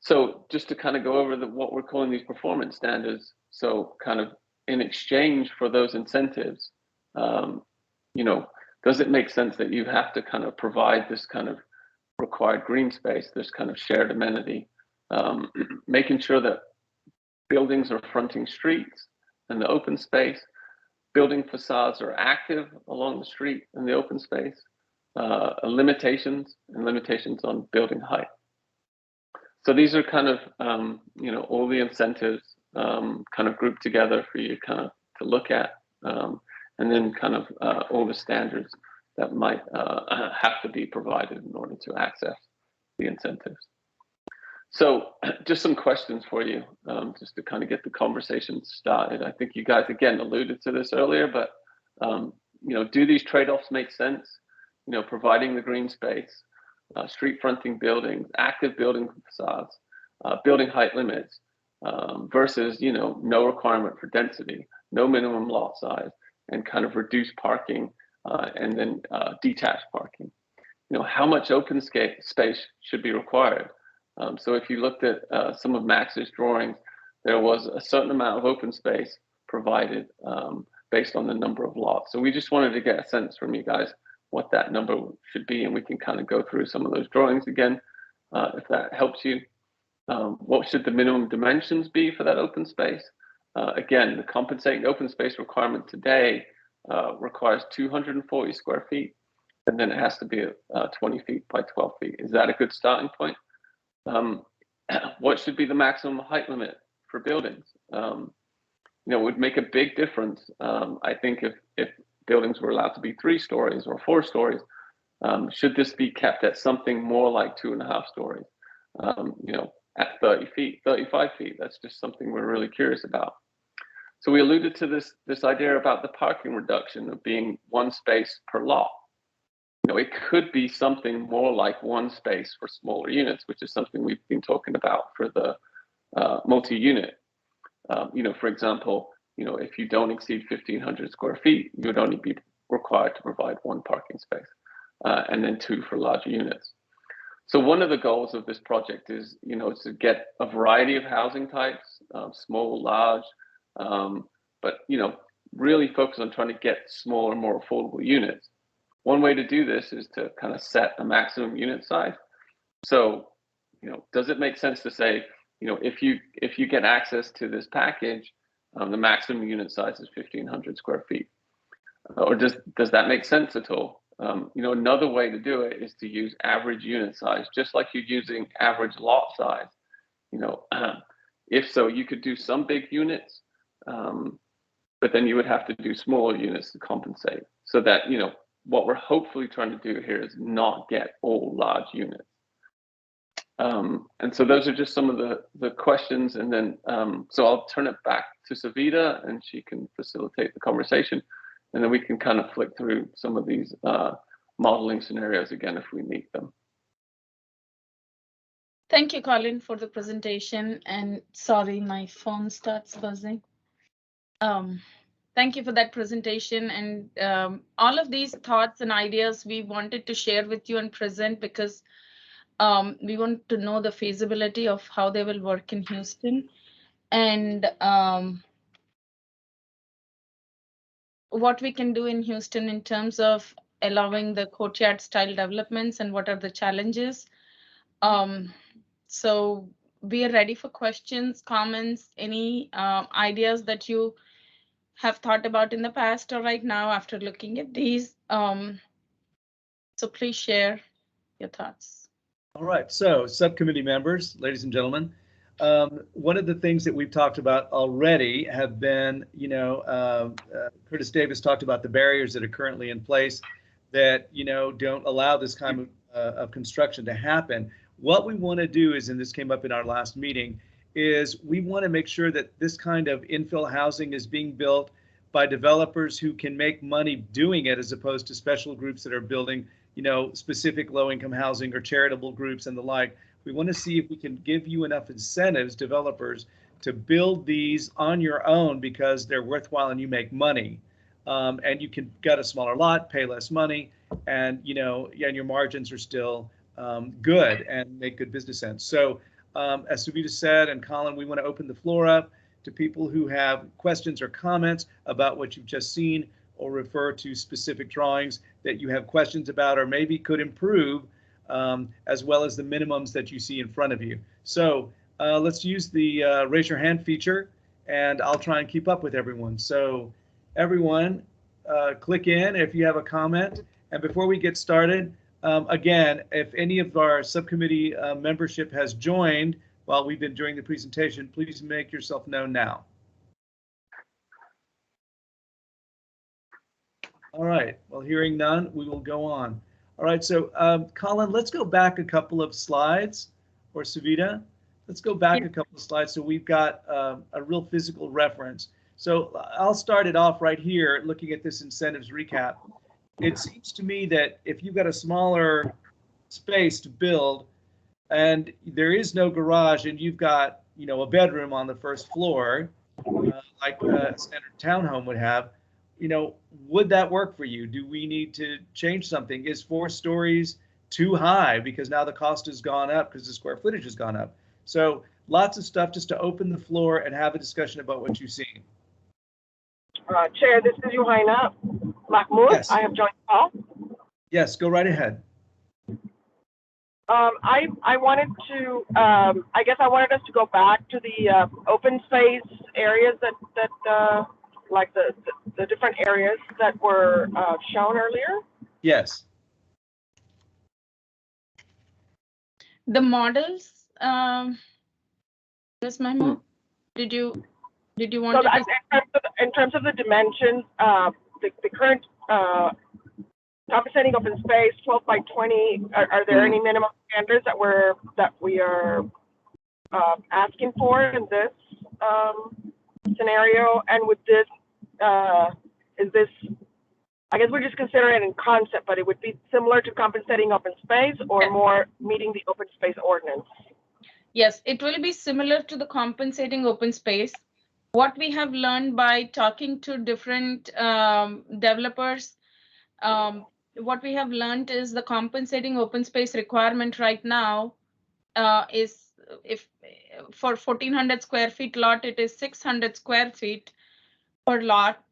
So just to kind of go over what we're calling these performance standards. So kind of in exchange for those incentives, does it make sense that you have to kind of provide this kind of required green space, this kind of shared amenity, making sure that buildings are fronting streets and the open space, building facades are active along the street and the open space, limitations on building height. So these are kind of, all the incentives kind of grouped together for you kind of to look at, and then kind of all the standards that might have to be provided in order to access the incentives. So just some questions for you, just to kind of get the conversation started. I think you guys, again, alluded to this earlier, but, do these trade-offs make sense? Providing the green space, street fronting buildings, active building facades, building height limits, versus, no requirement for density, no minimum lot size, and kind of reduced parking, and then detached parking. How much open space should be required? So if you looked at some of Max's drawings, there was a certain amount of open space provided based on the number of lots. So we just wanted to get a sense from you guys what that number should be, and we can kind of go through some of those drawings again, if that helps you. What should the minimum dimensions be for that open space? Again, the compensating open space requirement today requires 240 square feet, and then it has to be 20 feet by 12 feet. Is that a good starting point? What should be the maximum height limit for buildings? It would make a big difference. I think if buildings were allowed to be 3 stories or 4 stories, should this be kept at something more like 2.5 stories? At 30 feet, 35 feet, that's just something we're really curious about. So we alluded to this idea about the parking reduction of being 1 space per lot. It could be something more like 1 space for smaller units, which is something we've been talking about for the multi-unit. For example, if you don't exceed 1,500 square feet, you would only be required to provide 1 parking space, and then 2 for larger units. So one of the goals of this project is, to get a variety of housing types, small, large, but really focus on trying to get smaller, more affordable units. One way to do this is to kind of set a maximum unit size. So, does it make sense to say, if you get access to this package, the maximum unit size is 1,500 square feet? Or does that make sense at all? Another way to do it is to use average unit size, just like you're using average lot size. If so, you could do some big units, but then you would have to do smaller units to compensate. So that, what we're hopefully trying to do here is not get all large units. And so those are just some of the questions. And then, so I'll turn it back to Savita, and she can facilitate the conversation. And then we can kind of flick through some of these modeling scenarios again if we need them. Thank you, Colin, for the presentation. And sorry, my phone starts buzzing. Thank you for that presentation. And all of these thoughts and ideas we wanted to share with you and present because we want to know the feasibility of how they will work in Houston. And what we can do in Houston in terms of allowing the courtyard style developments and what are the challenges. So we are ready for questions, comments, any ideas that you have thought about in the past or right now after looking at these. So please share your thoughts. All right, so subcommittee members, ladies and gentlemen, one of the things that we've talked about already have been, Curtis Davis talked about the barriers that are currently in place that, don't allow this kind of construction to happen. What we want to do is, and this came up in our last meeting, is we want to make sure that this kind of infill housing is being built by developers who can make money doing it, as opposed to special groups that are building, specific low-income housing or charitable groups and the like. We want to see if we can give you enough incentives, developers, to build these on your own because they're worthwhile and you make money. And you can get a smaller lot, pay less money, and and your margins are still good and make good business sense. So as Savita said, and Colin, we want to open the floor up to people who have questions or comments about what you've just seen, or refer to specific drawings that you have questions about or maybe could improve, as well as the minimums that you see in front of you. So let's use the raise your hand feature, and I'll try and keep up with everyone. So everyone, click in if you have a comment. And before we get started, again, if any of our subcommittee membership has joined while we've been doing the presentation, please make yourself known now. All right, well, hearing none, we will go on. All right, so Colin, let's go back a couple of slides, or Savita, let's go back a couple of slides so we've got a real physical reference. So I'll start it off right here, looking at this incentives recap. It seems to me that if you've got a smaller space to build and there is no garage and you've got, a bedroom on the first floor, like a standard townhome would have, would that work for you? Do we need to change something? Is 4 stories too high because now the cost has gone up because the square footage has gone up? So Lots of stuff just to open the floor and have a discussion about what you've seen. Chair, this is Johanna Mahmoud. Yes. I have joined the call. Yes, go right ahead. I wanted to, I guess I wanted us to go back to the open space areas that like the different areas that were shown earlier. Yes. The models, Ms. Mahmood, did you want So to? in terms of the dimensions, the current compensating open space 12 by 20, are there any minimum standards that we are asking for in this scenario? And with this, is this, I guess we're just considering it in concept, but it would be similar to compensating open space or more meeting the open space ordinance? Yes, it will be similar to the compensating open space. What we have learned by talking to different developers, what we have learned is the compensating open space requirement right now is, if for 1400 square feet lot, it is 600 square feet per lot.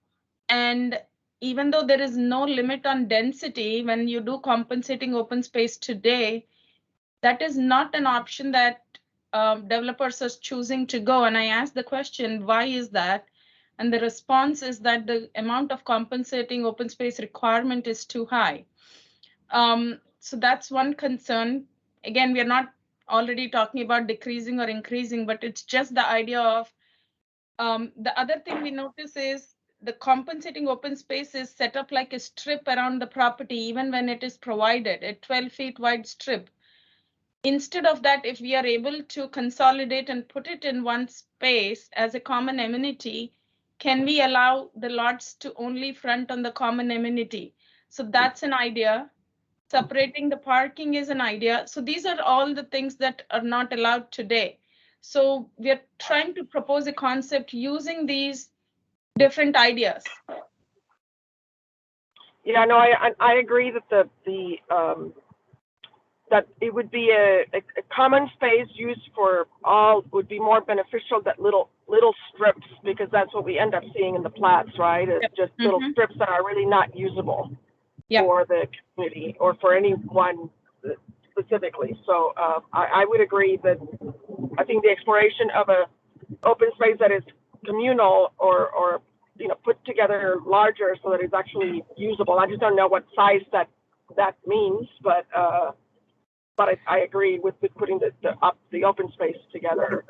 And even though there is no limit on density, when you do compensating open space today, that is not an option that developers are choosing to go. And I asked the question, why is that? And the response is that the amount of compensating open space requirement is too high. So that's one concern. Again, we are not already talking about decreasing or increasing, but it's just the idea of the other thing we notice is the compensating open space is set up like a strip around the property, even when it is provided, a 12 feet wide strip. Instead of that, if we are able to consolidate and put it in one space as a common amenity, can we allow the lots to only front on the common amenity? So that's an idea. Separating the parking is an idea. So these are all the things that are not allowed today. So we are trying to propose a concept using these different ideas. Yeah, no, I agree that that it would be a common space used for all would be more beneficial than little strips, because that's what we end up seeing in the plats, right? It's just little strips that are really not usable for the community or for anyone specifically. So I would agree that I think the exploration of a open space that is communal or put together larger so that it's actually usable. I just don't know what size that means, but I agree with putting the open space together.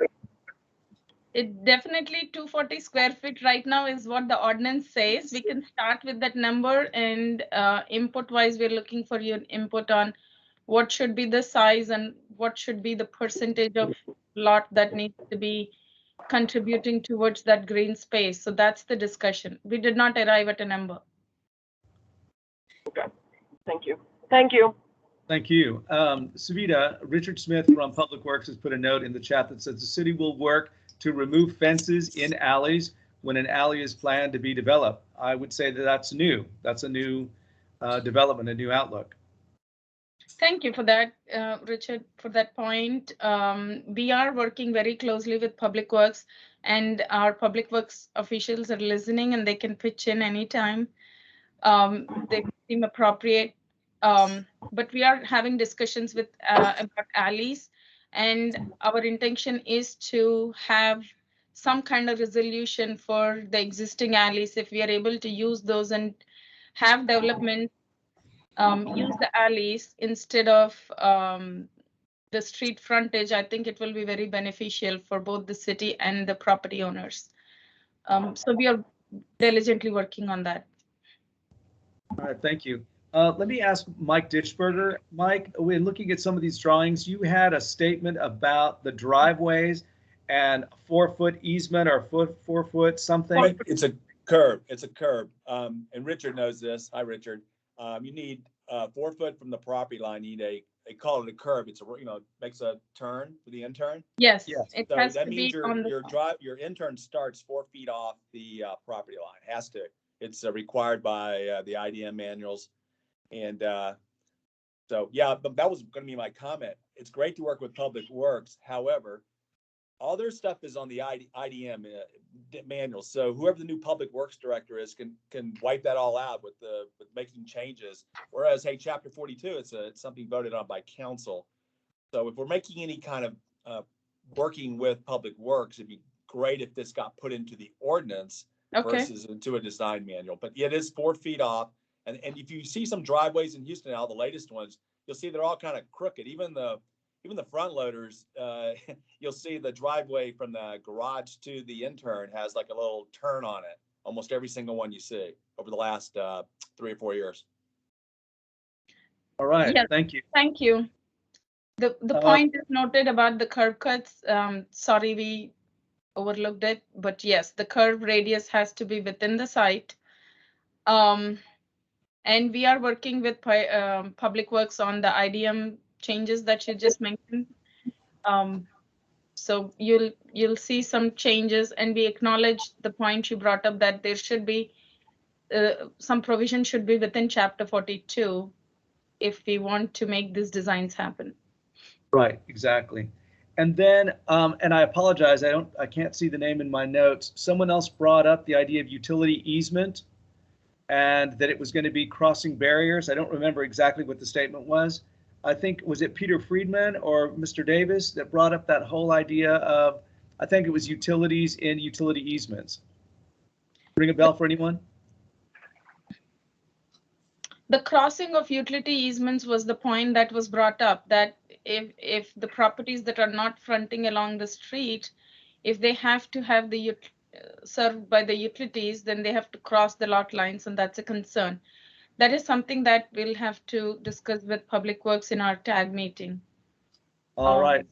It definitely 240 square feet right now is what the ordinance says. We can start with that number, and input wise, we're looking for your input on what should be the size and what should be the percentage of lot that needs to be contributing towards that green space. So that's the discussion. We did not arrive at a number. Okay, thank you. Thank you. Thank you. Savita, Richard Smith from Public Works has put a note in the chat that says the city will work to remove fences in alleys when an alley is planned to be developed. I would say that that's new. That's a new development, a new outlook. Thank you for that, Richard, for that point. We are working very closely with Public Works, and our Public Works officials are listening, and they can pitch in anytime they seem appropriate. But we are having discussions with about alleys, and our intention is to have some kind of resolution for the existing alleys. If we are able to use those and have development use the alleys instead of the street frontage, I think it will be very beneficial for both the city and the property owners. So we are diligently working on that. All right, thank you. Let me ask Mike Ditchberger. Mike, when looking at some of these drawings, you had a statement about the driveways and 4-foot easement or 4-foot something. It's a curb. It's a curb. And Richard knows this. Hi, Richard. You need 4 foot from the property line. You need they call it a curb. It's makes a turn for the intern. Yes. It so has that to means your intern starts 4 feet off the property line. Has to. It's required by the IDM manuals. And so, yeah, but that was going to be my comment. It's great to work with Public Works. However, all their stuff is on the IDM manual. So whoever the new public works director is can wipe that all out with making changes. Whereas, hey, chapter 42, it's something voted on by council. So if we're making any kind of working with public works, it'd be great if this got put into the ordinance versus into a design manual. But yeah, it is 4 feet off. And if you see some driveways in Houston now, the latest ones, you'll see they're all kind of crooked. Even the front loaders, you'll see the driveway from the garage to the intern has like a little turn on it. Almost every single one you see over the last 3 or 4 years. All right, Yes, thank you. Thank you. The point is noted about the curb cuts. Sorry, we overlooked it, but yes, the curb radius has to be within the site. And we are working with Public Works on the IDM changes that you just mentioned. So you'll see some changes, and we acknowledge the point you brought up that there should be some provision should be within chapter 42 if we want to make these designs happen. Right, exactly. And then, and I apologize, I can't see the name in my notes. Someone else brought up the idea of utility easement and that it was going to be crossing barriers. I don't remember exactly what the statement was. I think, was it Peter Friedman or Mr. Davis that brought up that whole idea of, I think it was utilities in utility easements. Ring a bell for anyone? The crossing of utility easements was the point that was brought up, that if the properties that are not fronting along the street, if they have to have the served by the utilities, then they have to cross the lot lines, and that's a concern. That is something that we'll have to discuss with Public Works in our TAG meeting. All right,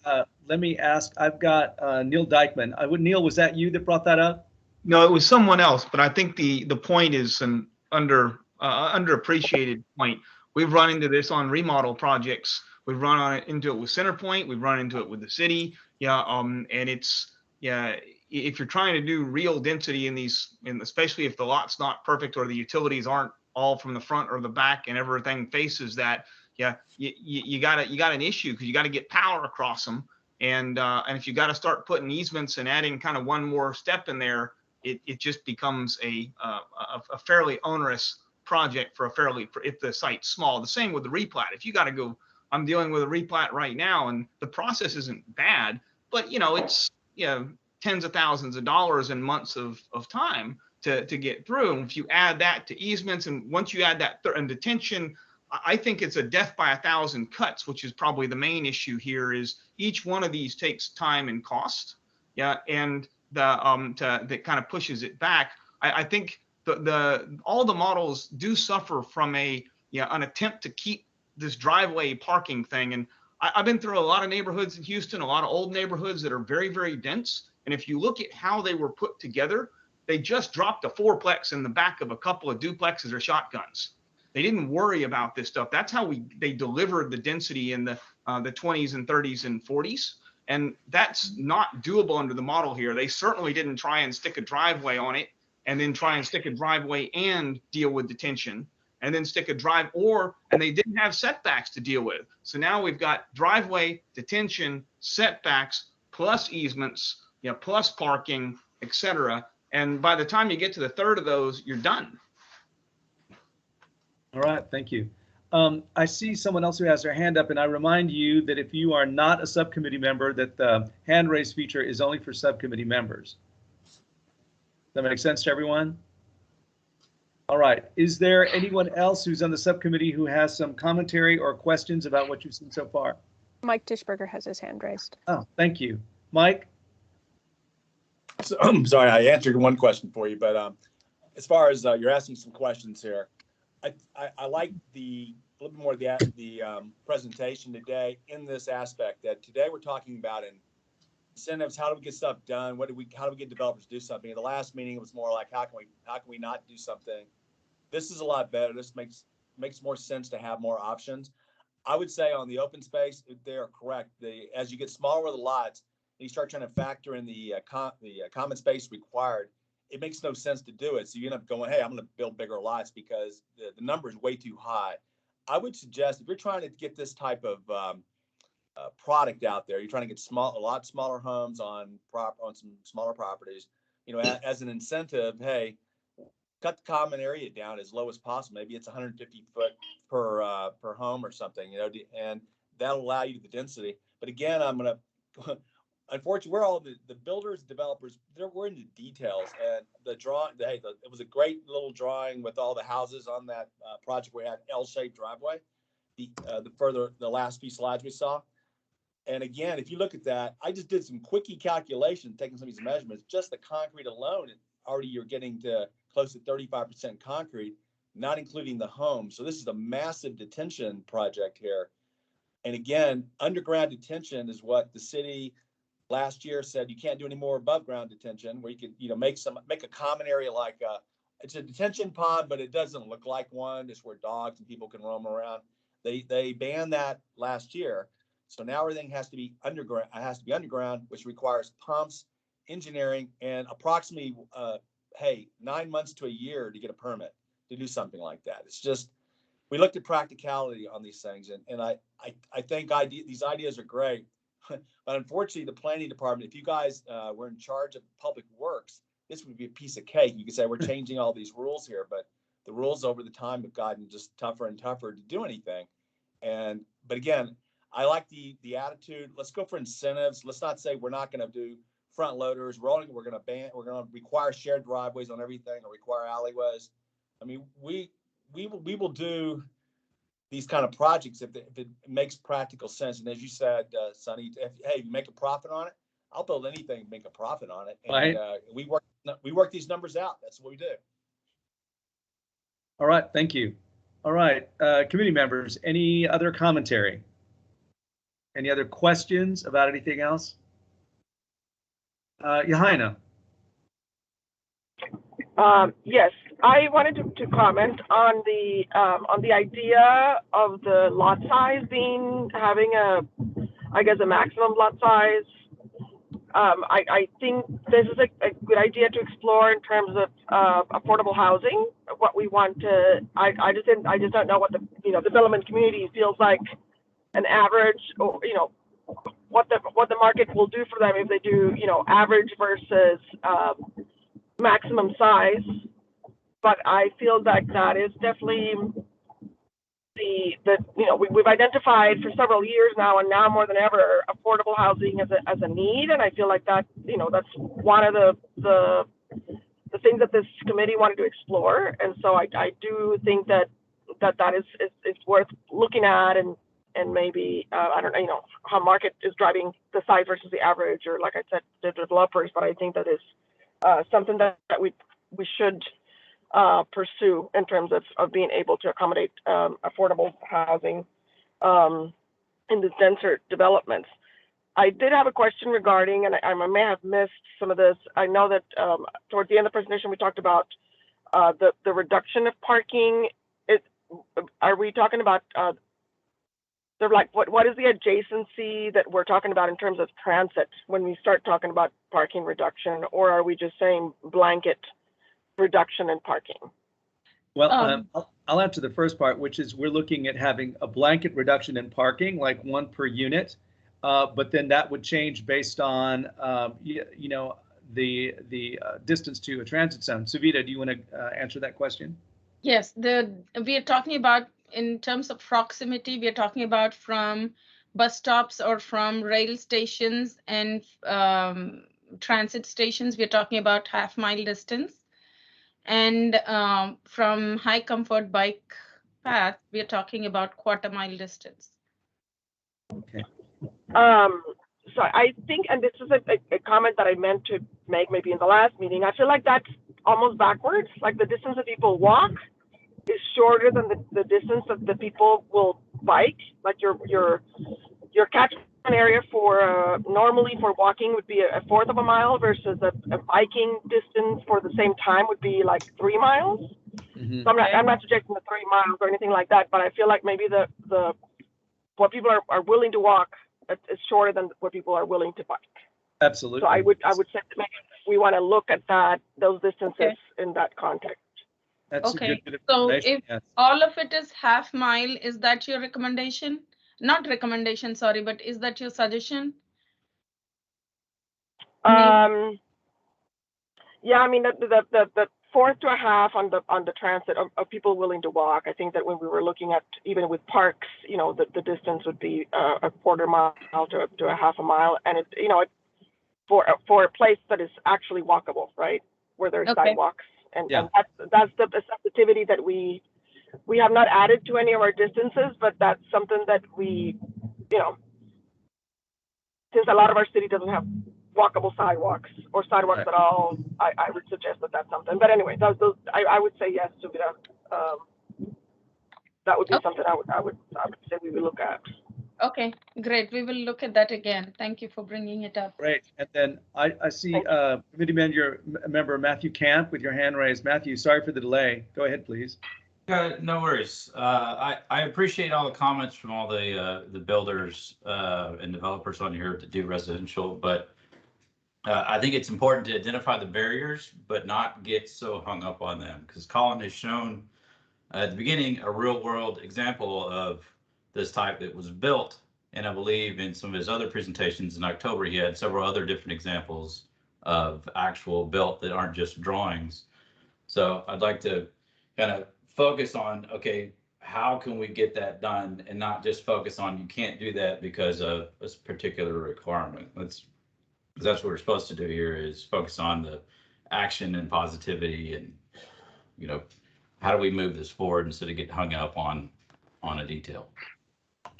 let me ask, I've got Neil Dykeman. Neil, was that you that brought that up? No, it was someone else, but I think the point is an underappreciated point. We've run into this on remodel projects. We've run into it with Centerpoint. We've run into it with the city. Yeah, and it's, yeah, if you're trying to do real density in these, and especially if the lot's not perfect or the utilities aren't all from the front or the back and everything faces that, yeah, you got an issue because you got to get power across them. And if you got to start putting easements and adding kind of one more step in there, it just becomes a fairly onerous project for if the site's small. The same with the replat. If you got to go, I'm dealing with a replat right now, and the process isn't bad, but it's tens of thousands of dollars and months of time to get through. And if you add that to easements, and once you add that and detention, I think it's a death by 1,000 cuts, which is probably the main issue here. Is each one of these takes time and cost, and that kind of pushes it back. I think all the models do suffer from an attempt to keep this driveway parking thing. And I've been through a lot of neighborhoods in Houston, a lot of old neighborhoods that are very, very dense. And if you look at how they were put together, they just dropped a fourplex in the back of a couple of duplexes or shotguns. They didn't worry about this stuff. That's how they delivered the density in the 20s and 30s and 40s. And that's not doable under the model here. They certainly didn't try and stick a driveway on it and then try and stick a driveway and deal with detention and then stick a and they didn't have setbacks to deal with. So now we've got driveway, detention, setbacks, plus easements, plus parking, etc. And by the time you get to the third of those, you're done. All right, thank you. I see someone else who has their hand up, and I remind you that if you are not a subcommittee member, that the hand raise feature is only for subcommittee members. Does that make sense to everyone? All right, is there anyone else who's on the subcommittee who has some commentary or questions about what you've seen so far? Mike Tischberger has his hand raised. Oh, thank you. Mike? So, I'm sorry, I answered one question for you, but as far as you're asking some questions here, I like a little bit more of the presentation today in this aspect that today we're talking about incentives. How do we get stuff done? How do we get developers to do something? In the last meeting, it was more like how can we not do something? This is a lot better. This makes more sense to have more options. I would say on the open space, they are correct. As you get smaller the lots, and you start trying to factor in the common space required, it makes no sense to do it. So you end up going, hey, I'm going to build bigger lots because the number is way too high. I would suggest if you're trying to get this type of product out there. You're trying to get a lot smaller homes on some smaller properties. You know, as an incentive, hey, cut the common area down as low as possible. Maybe it's 150 foot per home or something, you know, and that'll allow you the density. But again, unfortunately, we're all the builders, developers, we're into details. And the drawing, it was a great little drawing with all the houses on that project. We had L-shaped driveway, the last few slides we saw. And again, if you look at that, I just did some quickie calculations, taking some of these measurements, just the concrete alone, already you're getting to close to 35% concrete, not including the home. So this is a massive detention project here. And again, underground detention is what the city last year said you can't do any more above ground detention, where you could, you know, make a common area like it's a detention pond, but it doesn't look like one. It's where dogs and people can roam around. They banned that last year. So now everything has to be underground. It has to be underground, which requires pumps, engineering, and approximately 9 months to a year to get a permit to do something like that. It's just, we looked at practicality on these things, and I think these ideas are great, but unfortunately, the planning department, if you guys were in charge of public works, this would be a piece of cake. You could say we're changing all these rules here, but the rules over the time have gotten just tougher and tougher to do anything. But again, I like the attitude. Let's go for incentives. Let's not say we're not going to do front loaders. We're going to require shared driveways on everything, or require alleyways. I mean, we will do these kind of projects if it makes practical sense. And as you said, Sonny, if you make a profit on it, I'll build anything to make a profit on it. And right. We work these numbers out. That's what we do. All right, thank you. All right, committee members, any other commentary? Any other questions about anything else? Yahaina. Yes, I wanted to comment on the idea of the lot size having a maximum lot size. I think this is a good idea to explore in terms of affordable housing. What we want to, I just don't know what the development community feels like an average, or what the market will do for them if they do average versus maximum size. But I feel like that is definitely we've identified for several years now, and now more than ever, affordable housing as a need. And I feel like that that's one of the things that this committee wanted to explore. And so I do think that is worth looking at, and maybe I don't know how market is driving the size versus the average, or like I said, the developers. But I think that is something that we should pursue in terms of being able to accommodate affordable housing in the denser developments. I did have a question regarding, and I may have missed some of this. I know that towards the end of the presentation we talked about the reduction of parking. Are we talking about what is the adjacency that we're talking about in terms of transit when we start talking about parking reduction, or are we just saying blanket reduction in parking? Well, I'll answer the first part, which is we're looking at having a blanket reduction in parking, like 1 per unit, but then that would change based on the distance to a transit zone. Savita, do you want to answer that question? Yes, we are talking about, in terms of proximity, we are talking about from bus stops or from rail stations and transit stations. We are talking about half-mile distance. And from high comfort bike path, we are talking about quarter-mile distance. Okay. So I think, and this is a comment that I meant to make maybe in the last meeting, I feel like that's almost backwards. Like the distance that people walk is shorter than the distance that the people will bike. Like your catchment area for normally for walking would be a fourth of a mile, versus a biking distance for the same time would be like 3 miles. Mm-hmm. So I'm not suggesting the 3 miles or anything like that, but I feel like maybe the what people are willing to walk is shorter than what people are willing to bike. Absolutely. So I would say that maybe we want to look at those distances in that context. That's okay. A good bit of so if yes. all of it is half mile, is that your recommendation? not recommendation, sorry, but is that your suggestion? Yeah, I mean, the 4.5 on the transit of people willing to walk. I think that when we were looking at, even with parks, you know, the distance would be a quarter mile to a half a mile. And it, you know, for a place that is actually walkable, right? Where there's sidewalks. And that's the sensitivity that we have not added to any of our distances, but that's something that we, you know, since a lot of our city doesn't have walkable sidewalks or sidewalks at all, I would suggest that that's something. But anyway, I would say yes to that. That would be something I would say we would look at. Okay, great. We will look at that again. Thank you for bringing it up. Great. And then I see committee member Matthew Camp with your hand raised. Matthew, sorry for the delay. Go ahead, please. No worries. I appreciate all the comments from all the builders and developers on here that do residential, but I think it's important to identify the barriers, but not get so hung up on them, because Colin has shown at the beginning a real world example of this type that was built. And I believe in some of his other presentations in October, he had several other different examples of actual built that aren't just drawings. So I'd like to kind of focus on, okay, how can we get that done, and not just focus on you can't do that because of a particular requirement. That's what we're supposed to do here, is focus on the action and positivity, and, you know, how do we move this forward instead of getting hung up on a detail.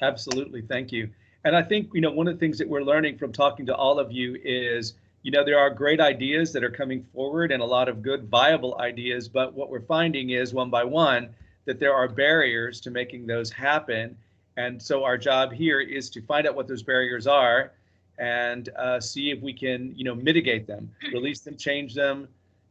Absolutely. Thank you. And I think, you know, one of the things that we're learning from talking to all of you is, you know, there are great ideas that are coming forward and a lot of good viable ideas, but what we're finding is one by one that there are barriers to making those happen. And so our job here is to find out what those barriers are and see if we can, you know, mitigate them, release them, change them,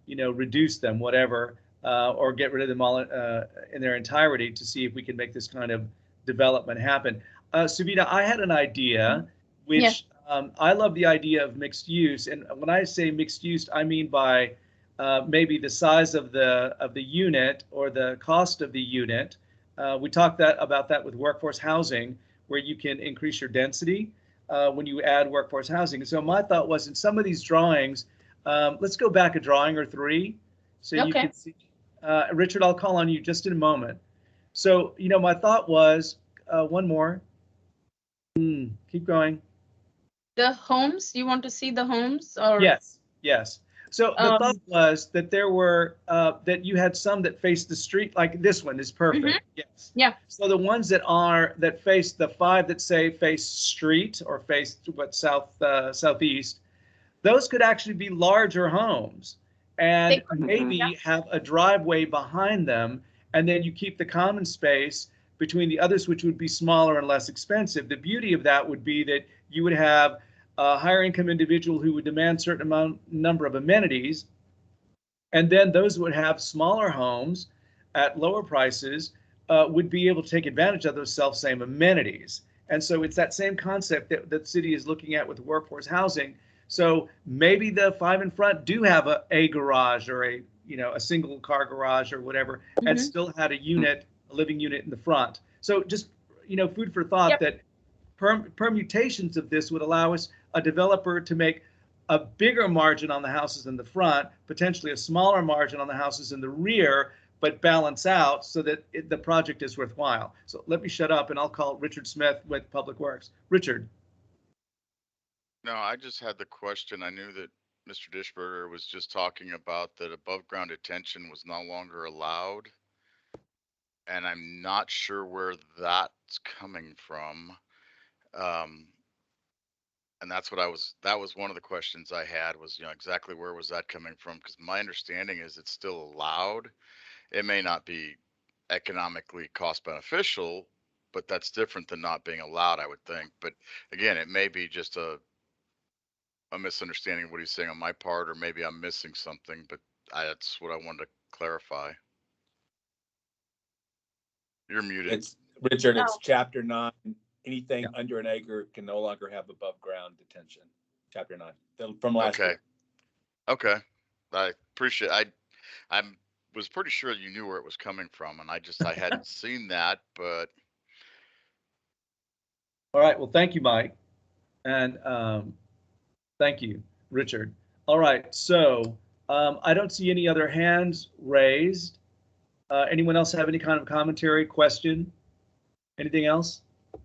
you know, reduce them, whatever, or get rid of them all in their entirety to see if we can make this kind of development happen. Savita, I had an idea, which I love the idea of mixed use. And when I say mixed use, I mean by maybe the size of the unit or the cost of the unit. We talked about that with workforce housing, where you can increase your density when you add workforce housing. So my thought was, in some of these drawings, let's go back a drawing or three so you can see. Richard, I'll call on you just in a moment. So, you know, my thought was one more. Keep going. The homes, you want to see the homes? Or Yes. So the thought was that there were that you had some that faced the street, like this one is perfect. Yes. Yeah. So the ones that face the 5 that say face street or face southeast, those could actually be larger homes, and maybe have a driveway behind them, and then you keep the common space between the others, which would be smaller and less expensive. The beauty of that would be that you would have a higher income individual who would demand certain number of amenities, and then those who would have smaller homes at lower prices would be able to take advantage of those same amenities. And so it's that same concept that the city is looking at with workforce housing. So maybe the 5 in front do have a garage or a single car garage or whatever, and still had a unit, a living unit in the front. So just, you know, food for thought that permutations of this would allow a developer to make a bigger margin on the houses in the front, potentially a smaller margin on the houses in the rear, but balance out so that the project is worthwhile. So let me shut up and I'll call Richard Smith with Public Works. Richard. No, I just had the question. I knew that Mr. Dishberger was just talking about that above ground detention was no longer allowed. And I'm not sure where that's coming from. And that was one of the questions I had was, you know, exactly where was that coming from? Because my understanding is it's still allowed. It may not be economically cost beneficial, but that's different than not being allowed, I would think. But again, it may be just a misunderstanding of what he's saying on my part, or maybe I'm missing something, but that's what I wanted to clarify. You're muted. Richard, it's Chapter 9. Anything under an acre can no longer have above ground detention. Chapter 9 from last year. Okay. I appreciate I was pretty sure you knew where it was coming from, and I hadn't seen that, but All right. Well, thank you, Mike. And thank you, Richard. All right. So I don't see any other hands raised. Anyone else have any kind of commentary, question? Anything else?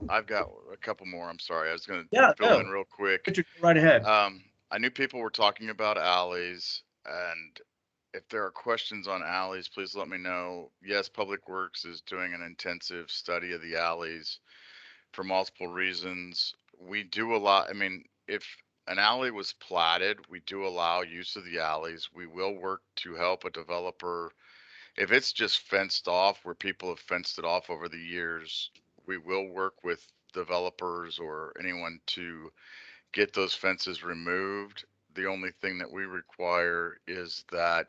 I've got a couple more. I'm sorry. I was going to fill in real quick. Richard, go right ahead. I knew people were talking about alleys, and if there are questions on alleys, please let me know. Yes, Public Works is doing an intensive study of the alleys for multiple reasons. We do a lot. I mean, if an alley was platted, we do allow use of the alleys. We will work to help a developer. If it's just fenced off, where people have fenced it off over the years, we will work with developers or anyone to get those fences removed. The only thing that we require is that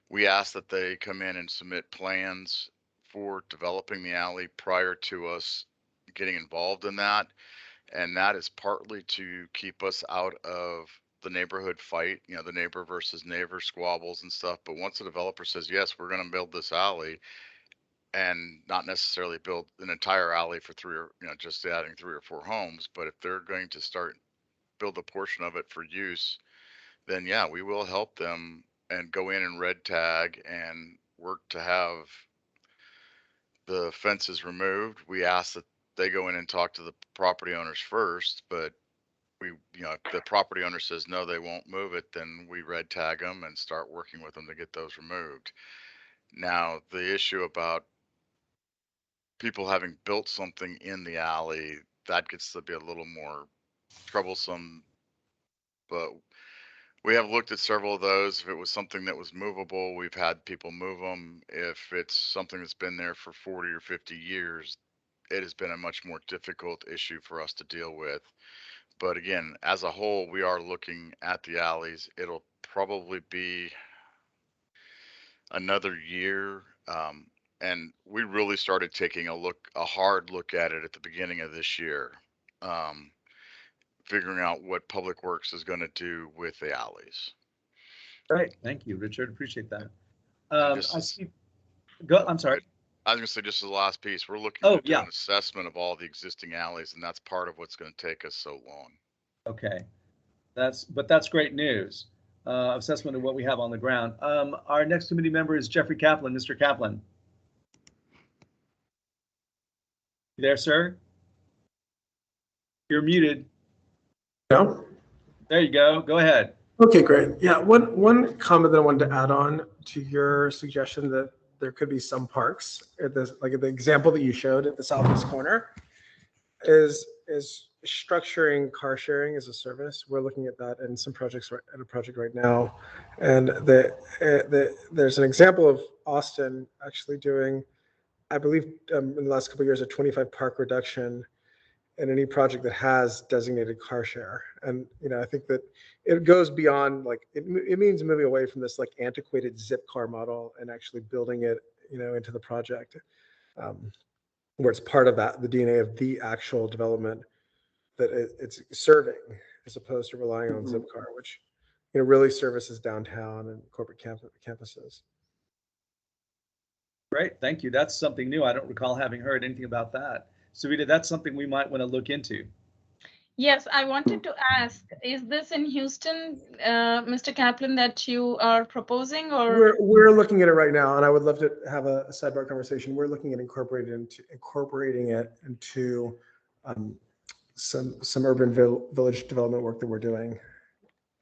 we ask that they come in and submit plans for developing the alley prior to us getting involved in that. And that is partly to keep us out of the neighborhood fight, you know, the neighbor versus neighbor squabbles and stuff. But once the developer says, yes, we're going to build this alley, and not necessarily build an entire alley for just adding 3 or 4 homes, but if they're going to start build a portion of it for use, then yeah, we will help them and go in and red tag and work to have the fences removed. We ask that they go in and talk to the property owners first, but if the property owner says no, they won't move it, then we red tag them and start working with them to get those removed. Now, the issue about people having built something in the alley, that gets to be a little more troublesome, but we have looked at several of those. If it was something that was movable, we've had people move them. If it's something that's been there for 40 or 50 years, it has been a much more difficult issue for us to deal with. But again, as a whole, we are looking at the alleys. It'll probably be another year. And we really started taking a hard look at it at the beginning of this year, figuring out what Public Works is going to do with the alleys. Great. Thank you, Richard. Appreciate that. I'm sorry. I was going to say, just as the last piece, we're looking to do an assessment of all the existing alleys, and that's part of what's going to take us so long. Okay. That's great news. Assessment of what we have on the ground. Our next committee member is Jeffrey Kaplan. Mr. Kaplan. You there, sir? You're muted. No. There you go. Go ahead. Okay, great. Yeah, one comment that I wanted to add on to your suggestion that there could be some parks, like the example that you showed at the southeast corner, is structuring car sharing as a service. We're looking at that in some projects, at a project right now, and there's an example of Austin actually doing, I believe, in the last couple of years, a 25 park reduction in any project that has designated car share. And I think that it goes beyond, like, it means moving away from this like antiquated zip car model and actually building it into the project, where it's part of the DNA of the actual development that it's serving, as opposed to relying on zip car, which really services downtown and corporate campuses. Great, thank you. That's something new. I don't recall having heard anything about that. Savita, that's something we might want to look into. Yes, I wanted to ask, is this in Houston, Mr. Kaplan, that you are proposing, or? We're looking at it right now, and I would love to have a sidebar conversation. We're looking at incorporating it into some urban village development work that we're doing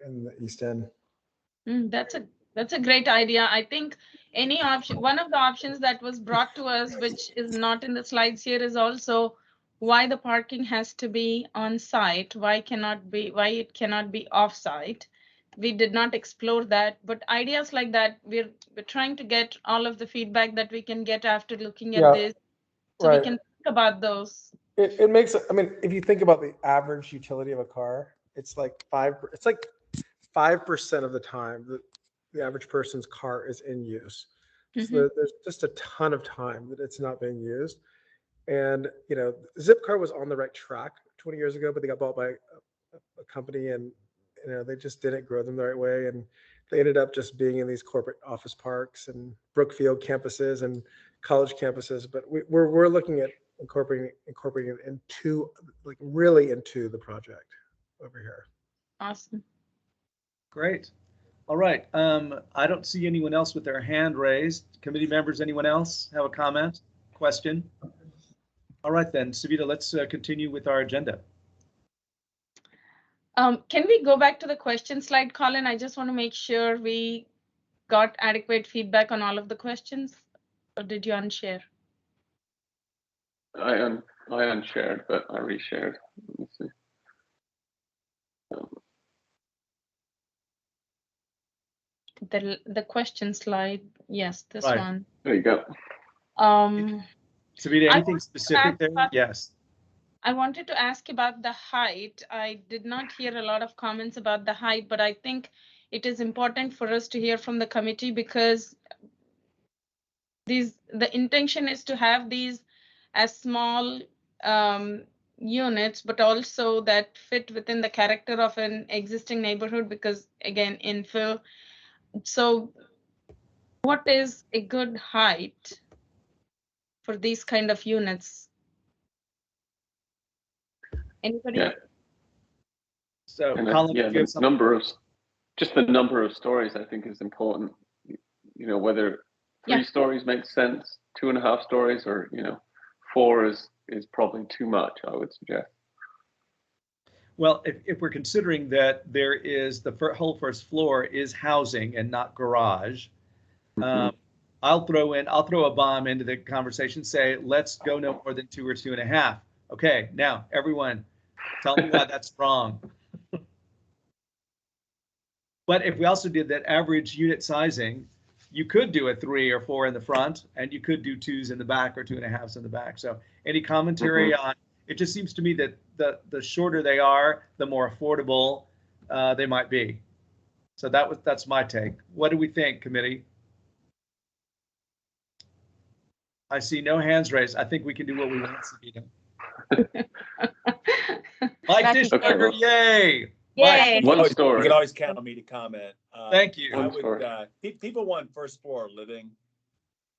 in the East End. That's a great idea. I think any option, one of the options that was brought to us, which is not in the slides here, is also why the parking has to be on site, why it cannot be off site. We did not explore that, but ideas like that, we're trying to get all of the feedback that we can get after looking at this, so we can think about those. It makes, I mean, if you think about the average utility of a car, it's like 5% of the time that the average person's car is in use. So there's just a ton of time that it's not being used. And, Zipcar was on the right track 20 years ago, but they got bought by a company, and, they just didn't grow them the right way. And they ended up just being in these corporate office parks and Brookfield campuses and college campuses. But we're looking at incorporating it into, like, really into the project over here. Awesome. Great. All right. I don't see anyone else with their hand raised. Committee members, anyone else have a comment, question? All right then, Savita, let's continue with our agenda. Can we go back to the question slide, Colin? I just want to make sure we got adequate feedback on all of the questions, or did you unshare? I unshared, but I reshared. Let me see. The question slide, yes, this Right. one. There you go. Savita, anything specific there? Yes. I wanted to ask about the height. I did not hear a lot of comments about the height, but I think it is important for us to hear from the committee, because the intention is to have these as small units, but also that fit within the character of an existing neighborhood, because again, infill. So what is a good height for these kind of units? Anybody? Yeah. So, And Colin, yeah, if you have the number of stories, I think, is important. You know, whether 3 stories makes sense, 2.5 stories, or 4 is probably too much, I would suggest. Well, if we're considering that there is the whole first floor is housing and not garage, I'll throw a bomb into the conversation. Say, let's go no more than 2 or 2.5. Okay, now everyone, tell me why that's wrong. But if we also did that average unit sizing, you could do a 3 or 4 in the front, and you could do 2s in the back or 2.5s in the back. So, any commentary on? It just seems to me that the shorter they are, the more affordable they might be. So that's my take. What do we think, committee? I see no hands raised. I think we can do what we want, Savita. Mike Dishberger, yay! Yay! You can always count on me to comment. Thank you. I would, people want first floor living.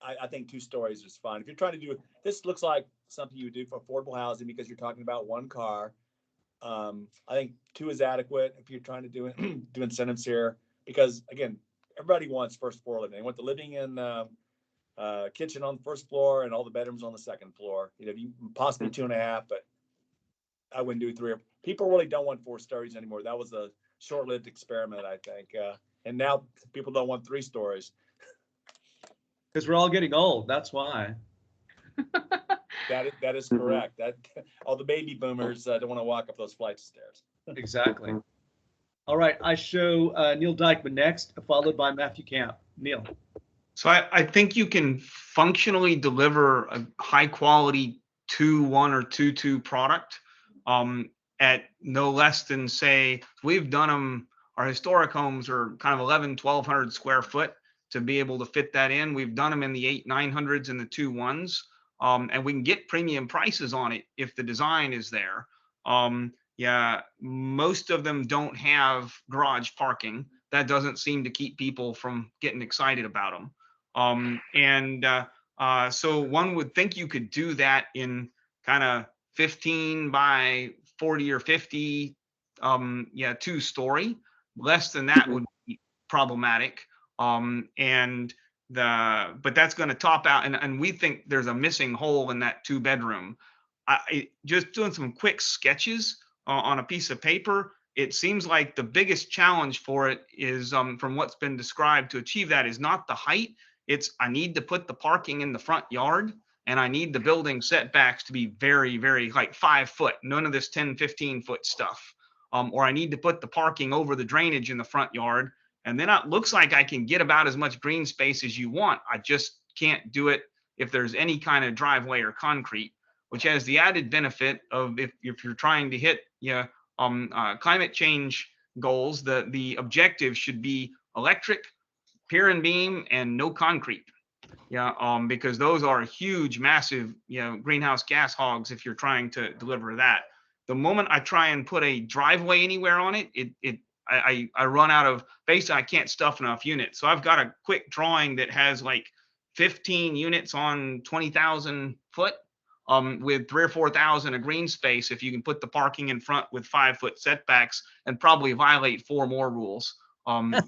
I think 2 stories is fine. If you're trying to do it, this looks like something you would do for affordable housing because you're talking about 1 car. I think 2 is adequate if you're trying to do incentives here, because again, everybody wants first floor living. They want the living in kitchen on the first floor and all the bedrooms on the second floor. You possibly 2.5, but I wouldn't do 3. People really don't want 4 stories anymore. That was a short-lived experiment, I think. And now people don't want 3 stories. Because we're all getting old. That's why. That is correct. That all the baby boomers don't want to walk up those flights of stairs. Exactly. All right. I show Neil Dykeman next, followed by Matthew Camp. Neil. So I think you can functionally deliver a high quality 2-1 or 2-2 product at no less than, say, we've done them. Our historic homes are kind of 1,100 square foot to be able to fit that in. We've done them in the 800-900s and the 2-1s, and we can get premium prices on it if the design is there. Yeah, most of them don't have garage parking. That doesn't seem to keep people from getting excited about them. So one would think you could do that in kind of 15 by 40 or 50, 2-story. Less than that would be problematic. But that's going to top out, and we think there's a missing hole in that 2-bedroom. Just doing some quick sketches on a piece of paper, it seems like the biggest challenge for it is, from what's been described, to achieve that is not the height. It's, I need to put the parking in the front yard, and I need the building setbacks to be very, very, like 5 foot, none of this 10, 15 foot stuff. Or I need to put the parking over the drainage in the front yard. And then it looks like I can get about as much green space as you want. I just can't do it if there's any kind of driveway or concrete, which has the added benefit of if you're trying to hit climate change goals, the objective should be electric, pier and beam, and no concrete. Because those are huge, massive, greenhouse gas hogs if you're trying to deliver that. The moment I try and put a driveway anywhere on it, I run out of space. I can't stuff enough units. So I've got a quick drawing that has like 15 units on 20,000 foot. with 3,000 or 4,000 of green space if you can put the parking in front with 5-foot setbacks and probably violate 4 more rules. But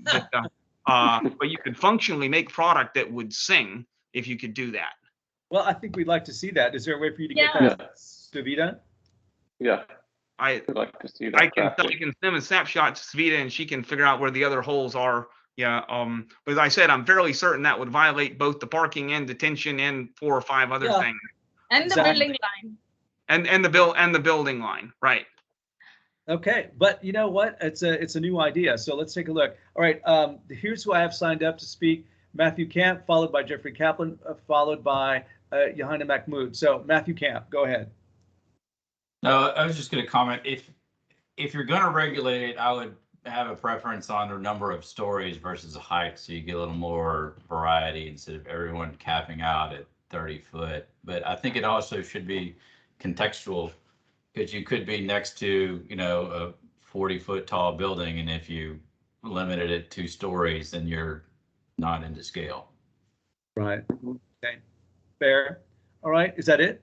you could functionally make product that would sing if you could do that. Well, I think we'd like to see that. Is there a way for you to get Yeah. that, Savita? Yeah. I'd like to see that. I can send a snapshot to Savita and she can figure out where the other holes are. Yeah. But as I said, I'm fairly certain that would violate both the parking and detention and 4 or 5 other things. And the building line. And the building line, right? Okay, but you know what? It's a new idea. So let's take a look. All right, here's who I have signed up to speak: Matthew Camp, followed by Jeffrey Kaplan, followed by Johanna Mahmood. So Matthew Camp, go ahead. No, I was just going to comment. If you're going to regulate it, I would have a preference on the number of stories versus a height, so you get a little more variety instead of everyone capping out at 30 foot. But I think it also should be contextual, because you could be next to, you know, a 40-foot tall building, and if you limited it 2 stories, then you're not into scale. Right. Okay. Fair. All right. Is that it?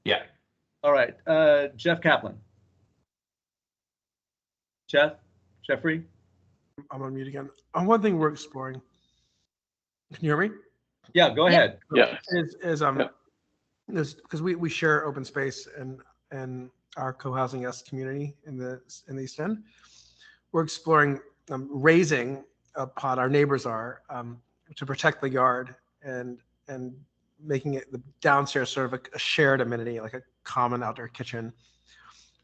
Yeah. All right. Jeff Kaplan. Jeffrey? I'm on mute again. One thing we're exploring. Can you hear me? Yeah, go ahead. Yeah. Because we share open space and our co-housing S community in the East End. We're exploring raising upon our neighbors are to protect the yard and making it the downstairs sort of a shared amenity, like a common outdoor kitchen,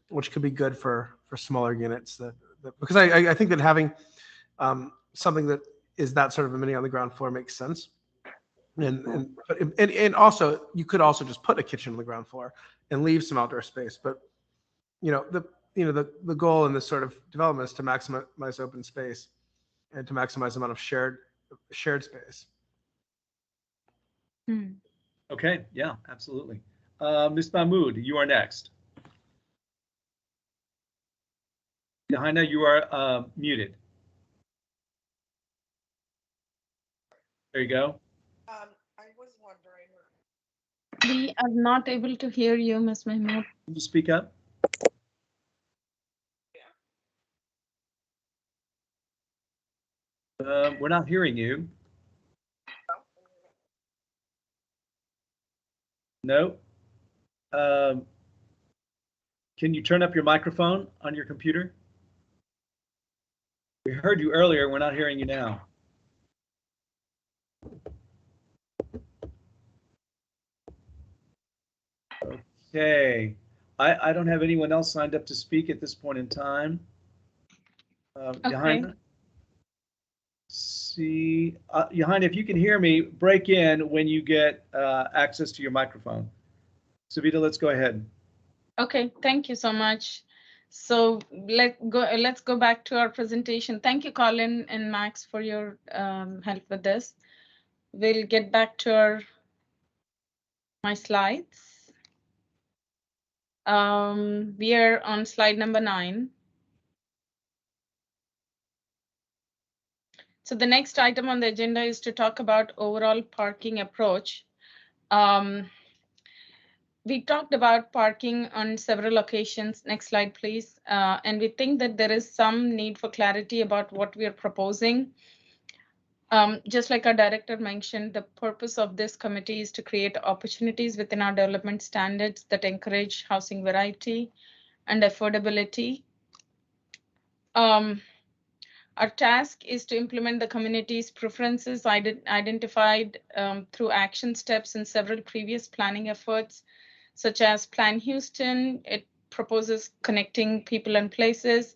which could be good for smaller units. Because I think that having something that is that sort of amenity on the ground floor makes sense. And also you could also just put a kitchen on the ground floor and leave some outdoor space. But the goal in this sort of development is to maximize open space and to maximize the amount of shared space. Okay. Yeah, absolutely. Ms. Mahmood, you are next. Johanna, you are muted. There you go. I was wondering. We are not able to hear you, Ms. Mahmood. Can you speak up? We're not hearing you. No. Can you turn up your microphone on your computer? We heard you earlier. We're not hearing you now. Okay. I don't have anyone else signed up to speak at this point in time. Johanna? See, Johanna, if you can hear me, break in when you get access to your microphone. Savita, let's go ahead. Okay, thank you so much. So let's go back to our presentation. Thank you, Colin and Max, for your help with this. We'll get back to my slides. We are on slide number 9. So the next item on the agenda is to talk about overall parking approach. We talked about parking on several occasions. Next slide, please. And we think that there is some need for clarity about what we are proposing. Just like our director mentioned, the purpose of this committee is to create opportunities within our development standards that encourage housing variety and affordability. Our task is to implement the community's preferences identified through action steps in several previous planning efforts, such as Plan Houston. It proposes connecting people and places.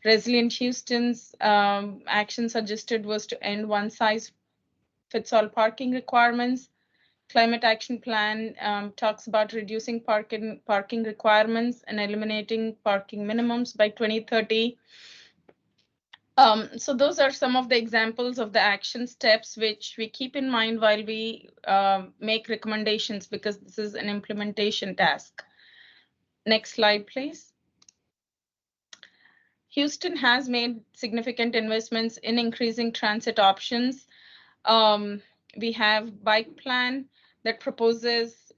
Resilient Houston's action suggested was to end one-size-fits-all parking requirements. Climate Action Plan talks about reducing parking requirements and eliminating parking minimums by 2030. So those are some of the examples of the action steps which we keep in mind while we make recommendations, because this is an implementation task. Next slide, please. Houston has made significant investments in increasing transit options. We have bike plan that proposes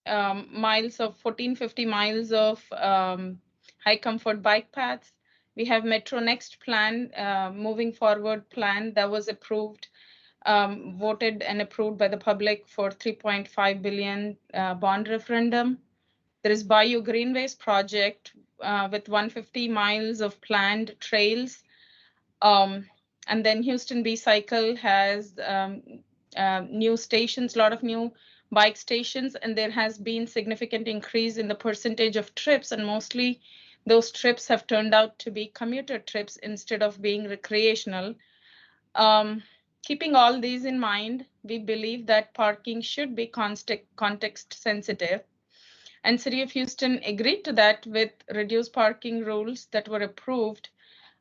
miles of 1450 miles of high comfort bike paths. We have Metro Next plan, moving forward plan that was approved, voted and approved by the public for 3.5 billion bond referendum. There is Bayou Greenways project with 150 miles of planned trails. And then Houston B-Cycle has new stations, a lot of new bike stations, and there has been significant increase in the percentage of trips, and mostly those trips have turned out to be commuter trips instead of being recreational. Keeping all these in mind, we believe that parking should be context sensitive. And City of Houston agreed to that with reduced parking rules that were approved.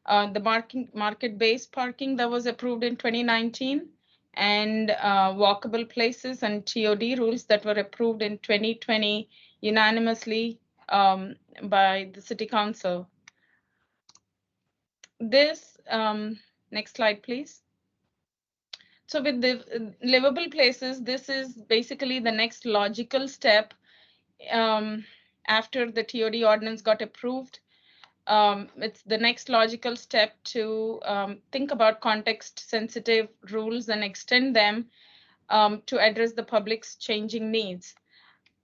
The market-based parking that was approved in 2019, and walkable places and TOD rules that were approved in 2020 unanimously by the City Council. This, next slide, please. So with the livable places, this is basically the next logical step after the TOD ordinance got approved. It's the next logical step to think about context-sensitive rules and extend them to address the public's changing needs.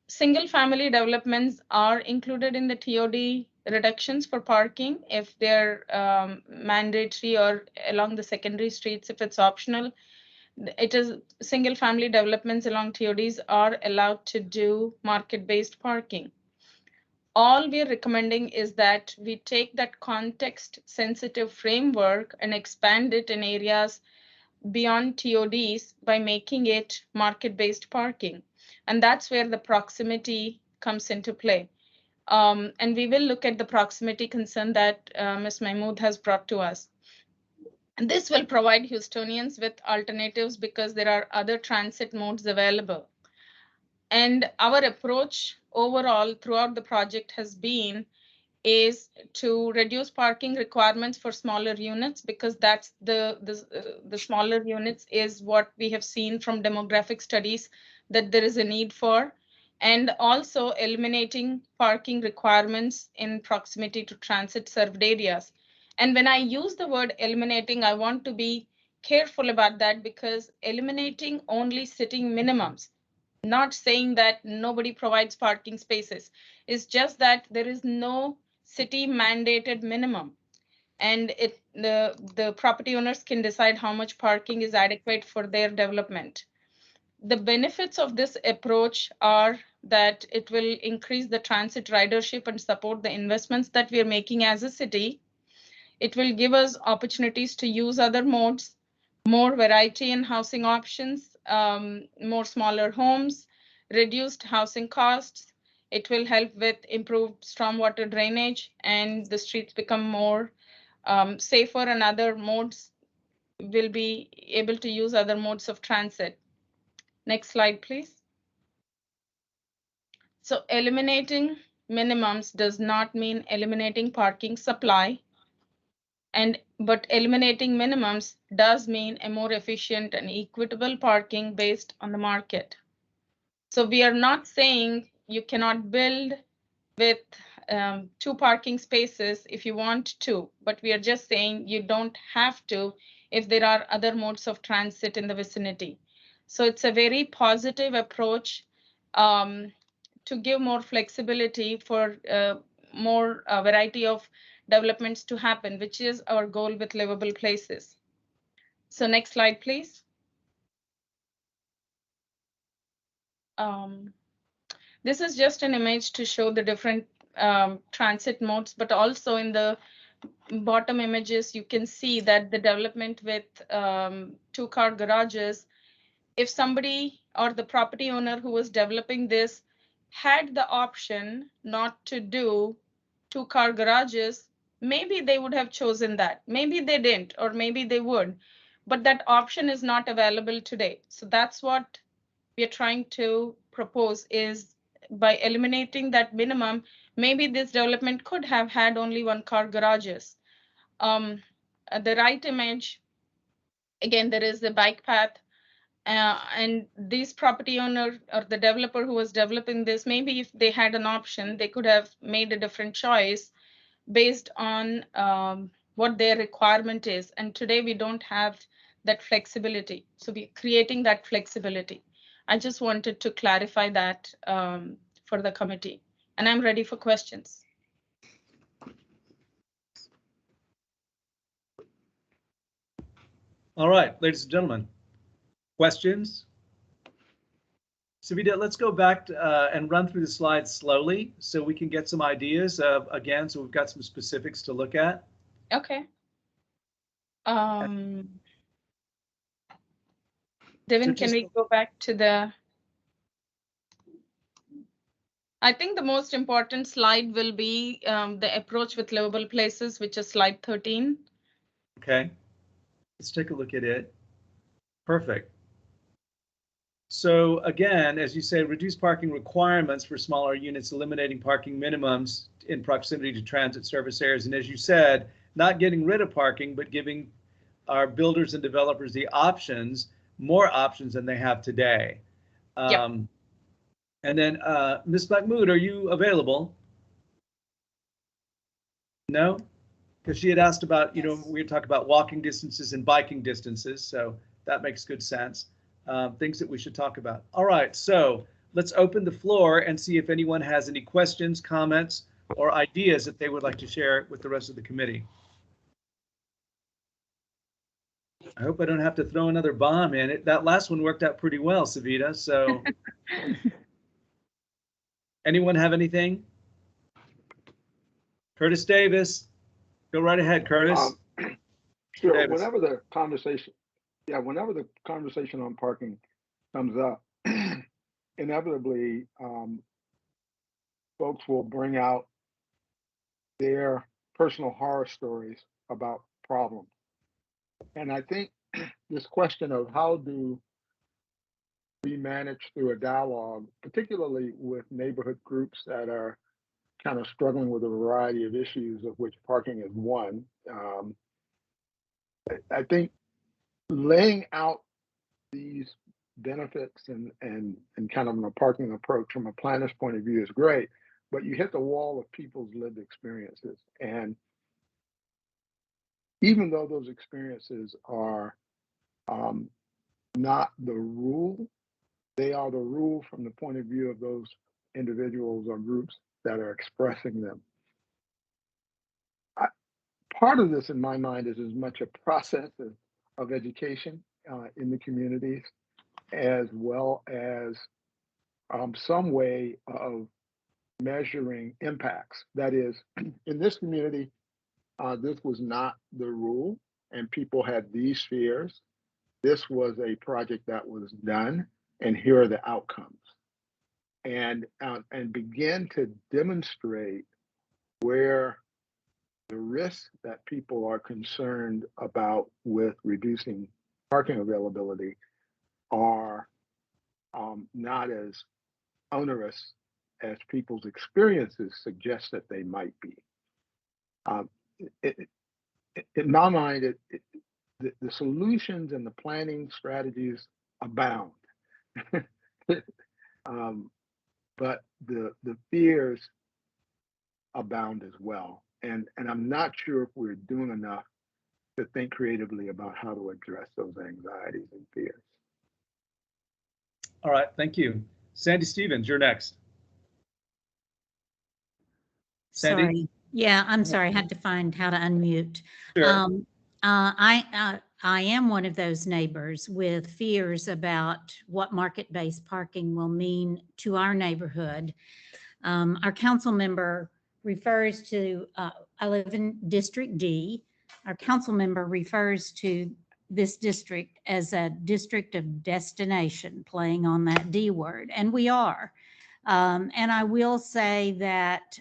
Single-family developments are included in the TOD reductions for parking if they're mandatory, or along the secondary streets if it's optional. It is single-family developments along TODs are allowed to do market-based parking. All we're recommending is that we take that context-sensitive framework and expand it in areas beyond TODs by making it market-based parking. And that's where the proximity comes into play. And we will look at the proximity concern that Ms. Mahmood has brought to us. And this will provide Houstonians with alternatives because there are other transit modes available. And our approach overall throughout the project has been is to reduce parking requirements for smaller units, because that's the smaller units is what we have seen from demographic studies that there is a need for, and also eliminating parking requirements in proximity to transit served areas. And when I use the word eliminating, I want to be careful about that, because eliminating only sitting minimums, not saying that nobody provides parking spaces, it's just that there is no city mandated minimum, and the property owners can decide how much parking is adequate for their development. The benefits of this approach are that it will increase the transit ridership and support the investments that we are making as a city. It will give us opportunities to use other modes, more variety in housing options, more smaller homes, reduced housing costs. It will help with improved stormwater drainage, and the streets become more safer, and other modes will be able to use other modes of transit. Next slide, please. So eliminating minimums does not mean eliminating parking supply. But eliminating minimums does mean a more efficient and equitable parking based on the market. So we are not saying you cannot build with 2 parking spaces if you want to, but we are just saying you don't have to if there are other modes of transit in the vicinity. So it's a very positive approach to give more flexibility for more variety of developments to happen, which is our goal with livable places. So next slide, please. This is just an image to show the different transit modes, but also in the bottom images, you can see that the development with 2-car garages, if somebody or the property owner who was developing this had the option not to do 2-car garages, maybe they would have chosen that. Maybe they didn't, or maybe they would, but that option is not available today. So that's what we are trying to propose, is by eliminating that minimum, maybe this development could have had only 1-car garages. The right image, again, there is the bike path And these property owner or the developer who was developing this, maybe if they had an option, they could have made a different choice based on what their requirement is. And today we don't have that flexibility. So we're creating that flexibility. I just wanted to clarify that for the committee. And I'm ready for questions. All right, ladies and gentlemen, questions? Savita, let's go back to, and run through the slides slowly so we can get some ideas again, so we've got some specifics to look at. Okay. Devin, can we go back to the, I think the most important slide will be the approach with livable places, which is slide 13. Okay, let's take a look at it. Perfect. So again, as you say, reduce parking requirements for smaller units, eliminating parking minimums in proximity to transit service areas. And as you said, not getting rid of parking, but giving our builders and developers the options, more options than they have today. Yep. And then Ms. Mahmood, are you available? No? Because she had asked about, you know, we were talking about walking distances and biking distances. So that makes good sense. Things that we should talk about. All right, so let's open the floor and see if anyone has any questions, comments, or ideas that they would like to share with the rest of the committee. I hope I don't have to throw another bomb in it. That last one worked out pretty well, Savita. So anyone have anything? Curtis Davis, go right ahead, Curtis. Sure. Davis. Whenever the conversation on parking comes up, inevitably, folks will bring out their personal horror stories about problems. And I think this question of how do we manage through a dialogue, particularly with neighborhood groups that are kind of struggling with a variety of issues, of which parking is one. I think laying out these benefits and kind of a parking approach from a planner's point of view is great, but you hit the wall of people's lived experiences. And even though those experiences are not the rule, they are the rule from the point of view of those individuals or groups that are expressing them. Part of this, in my mind, is as much a process of education in the communities, as well as some way of measuring impacts. That is, in this community, this was not the rule, and people had these fears. This was a project that was done, and here are the outcomes. And begin to demonstrate where the risks that people are concerned about with reducing parking availability are not as onerous as people's experiences suggest that they might be. In my mind, the solutions and the planning strategies abound, but the fears abound as well. And I'm not sure if we're doing enough to think creatively about how to address those anxieties and fears. All right, thank you. Sandy Stevens, you're next. Sandy? Sorry. Yeah, I'm sorry. I had to find how to unmute. Sure. I am one of those neighbors with fears about what market-based parking will mean to our neighborhood. Our council member refers to, I live in District D. Our council member refers to this district as a district of destination, playing on that D word, and we are. And I will say that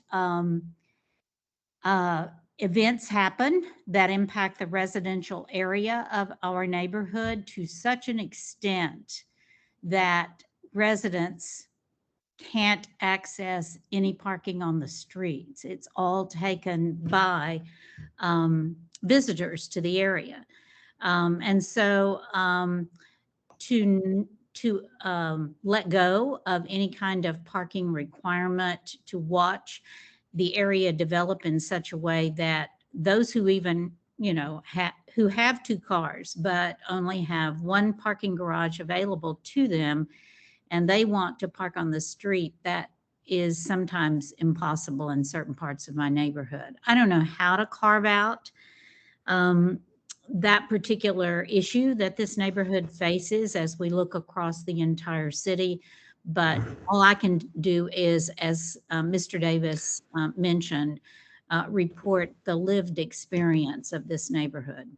events happen that impact the residential area of our neighborhood to such an extent that residents can't access any parking on the streets. It's all taken by visitors to the area. And so to let go of any kind of parking requirement, to watch the area develop in such a way that those who even, you know, who have two cars but only have one parking garage available to them, and they want to park on the street, that is sometimes impossible in certain parts of my neighborhood. I don't know how to carve out that particular issue that this neighborhood faces as we look across the entire city. But all I can do is, as Mr. Davis mentioned, report the lived experience of this neighborhood.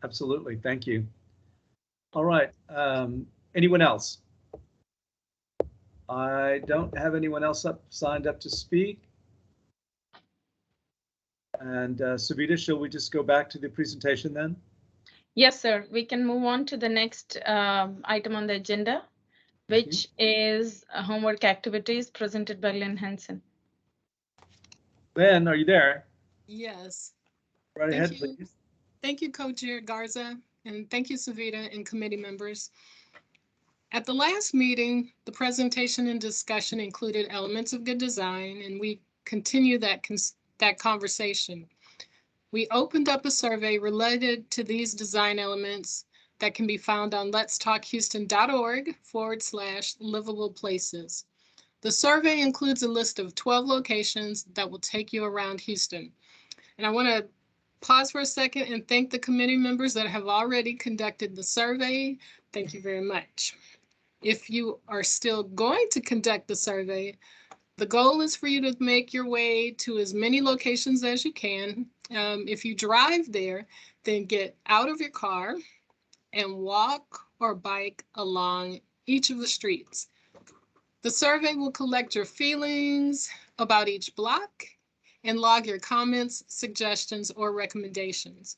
Absolutely. Thank you. All right. Anyone else? I don't have anyone else signed up to speak. And Savita, shall we just go back to the presentation then? Yes, sir. We can move on to the next item on the agenda, which is homework activities presented by Lynn Hansen. Lynn, are you there? Yes. Right ahead, Thank you. please. Thank you, Co-Chair Garza, and thank you, Savita, and committee members. At the last meeting, the presentation and discussion included elements of good design, and we continue that conversation. We opened up a survey related to these design elements that can be found on letstalkhouston.org/livable places. The survey includes a list of 12 locations that will take you around Houston. And I want to pause for a second and thank the committee members that have already conducted the survey. Thank you very much. If you are still going to conduct the survey, the goal is for you to make your way to as many locations as you can. If you drive there, then get out of your car and walk or bike along each of the streets. The survey will collect your feelings about each block and log your comments, suggestions, or recommendations.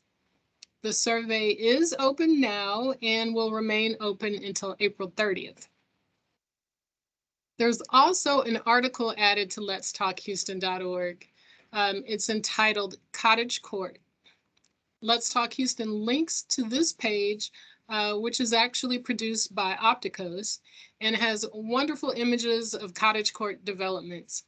The survey is open now and will remain open until April 30th. There's also an article added to letstalkhouston.org. It's entitled Cottage Court. Let's Talk Houston links to this page, which is actually produced by Opticos and has wonderful images of cottage court developments.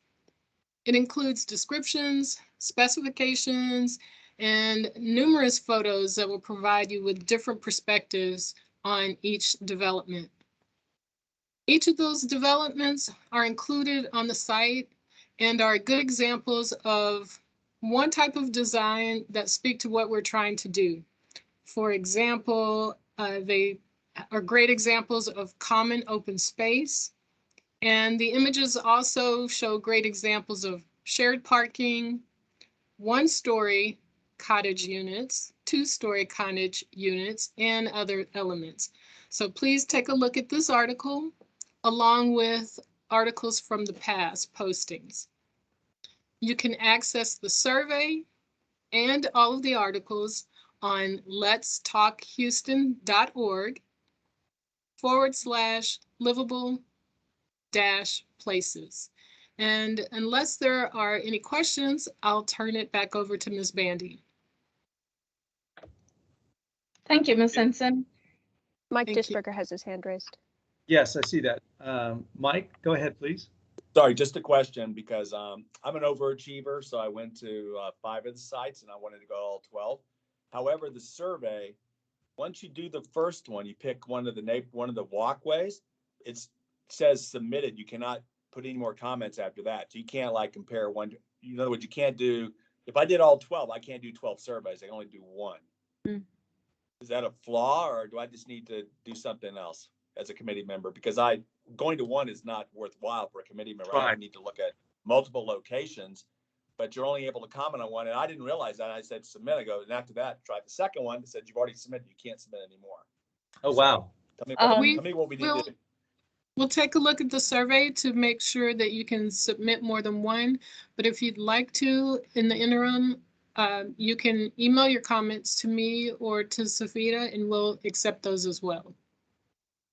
It includes descriptions, specifications, and numerous photos that will provide you with different perspectives on each development. Each of those developments are included on the site and are good examples of one type of design that speak to what we're trying to do. For example, they are great examples of common open space. And the images also show great examples of shared parking, one-story cottage units, two-story cottage units, and other elements. So please take a look at this article, along with articles from the past postings. You can access the survey and all of the articles on letstalkhouston.org/livable-places. And unless there are any questions, I'll turn it back over to Ms. Bandy. Thank you, Ms. Henson. Mike Dishberger has his hand raised. Yes, I see that. Mike, go ahead, please. Sorry, just a question, because I'm an overachiever, so I went to 5 of the sites and I wanted to go to all 12. However, the survey, once you do the first one, you pick one of the walkways, it says submitted. You cannot put any more comments after that. So you can't like compare one. In other words, you can't do, if I did all 12, I can't do 12 surveys. I can only do one. Is that a flaw, or do I just need to do something else as a committee member? Because going to one is not worthwhile for a committee member. Right. I need to look at multiple locations, but you're only able to comment on one. And I didn't realize that. I said submit. I go, and after that, try the second one. It said you've already submitted. You can't submit anymore. Oh, wow. Tell me what we need to do. We'll take a look at the survey to make sure that you can submit more than one. But if you'd like to, in the interim, you can email your comments to me or to Safita, and we'll accept those as well.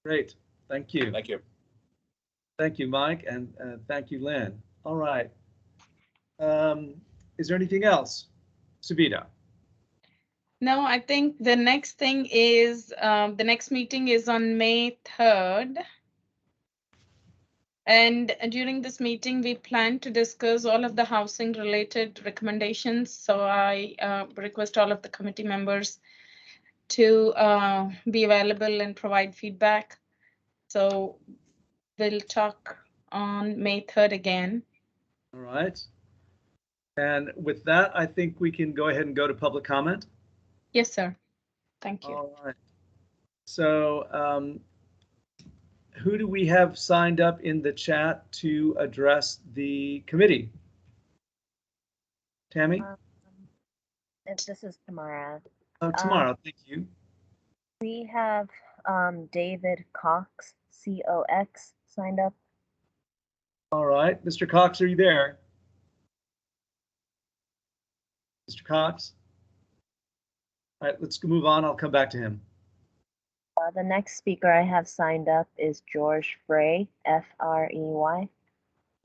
Great. Thank you. Thank you. Thank you, Mike, and thank you, Lynn. All right. Is there anything else? Savita? No, I think the next thing is, the next meeting is on May 3rd. And during this meeting, we plan to discuss all of the housing related recommendations. So I request all of the committee members to be available and provide feedback. So we'll talk on May 3rd again. All right. And with that, I think we can go ahead and go to public comment. Yes, sir. Thank you. All right. So who do we have signed up in the chat to address the committee? Tammy? This is Tamara. Oh, Tamara, thank you. We have David Cox, COX, signed up. All right. Mr. Cox, are you there? Mr. Cox? All right, let's move on. I'll come back to him. The next speaker I have signed up is George Frey, F-R-E-Y.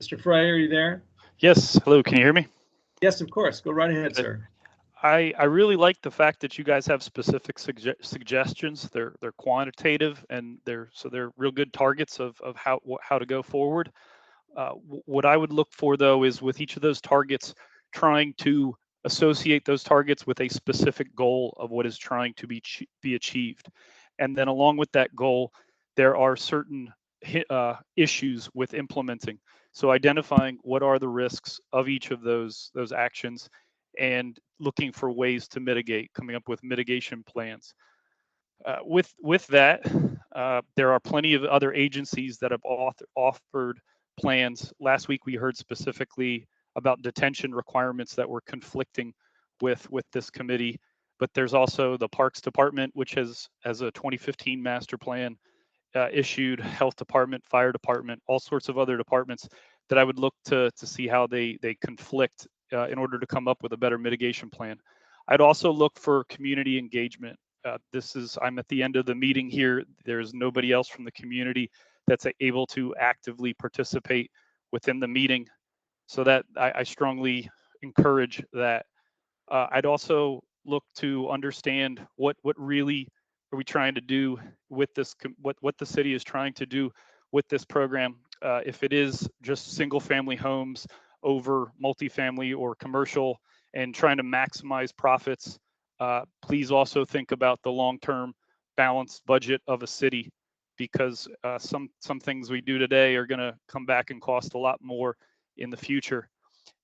Mr. Frey, are you there? Yes. Hello. Can you hear me? Yes, of course. Go right ahead, sir. I really like the fact that you guys have specific suggestions. They're quantitative and they're real good targets of how to go forward. What I would look for though is with each of those targets, trying to associate those targets with a specific goal of what is trying to be achieved. And then along with that goal, there are certain issues with implementing. So identifying what are the risks of each of those actions and looking for ways to mitigate, coming up with mitigation plans. With that, there are plenty of other agencies that have offered plans. Last week, we heard specifically about detention requirements that were conflicting with this committee. But there's also the Parks Department, which has a 2015 master plan issued, Health Department, Fire Department, all sorts of other departments that I would look to see how they conflict in order to come up with a better mitigation plan. I'd also look for community engagement. I'm at the end of the meeting here. There's nobody else from the community that's able to actively participate within the meeting. So that I strongly encourage that. I'd also look to understand what really are we trying to do with this, what the city is trying to do with this program. If it is just single family homes over multifamily or commercial and trying to maximize profits, please also think about the long-term balanced budget of a city, because some things we do today are going to come back and cost a lot more in the future.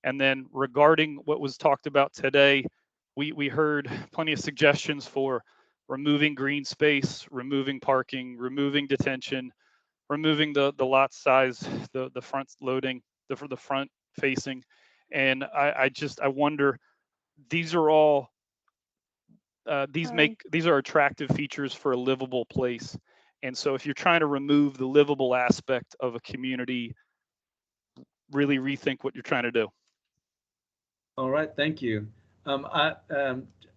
And then regarding what was talked about today, we heard plenty of suggestions for removing green space, removing parking, removing detention, removing the lot size, the front loading, the front facing. And I wonder, these are all these are attractive features for a livable place. And so if you're trying to remove the livable aspect of a community, really rethink what you're trying to do. All right, thank you.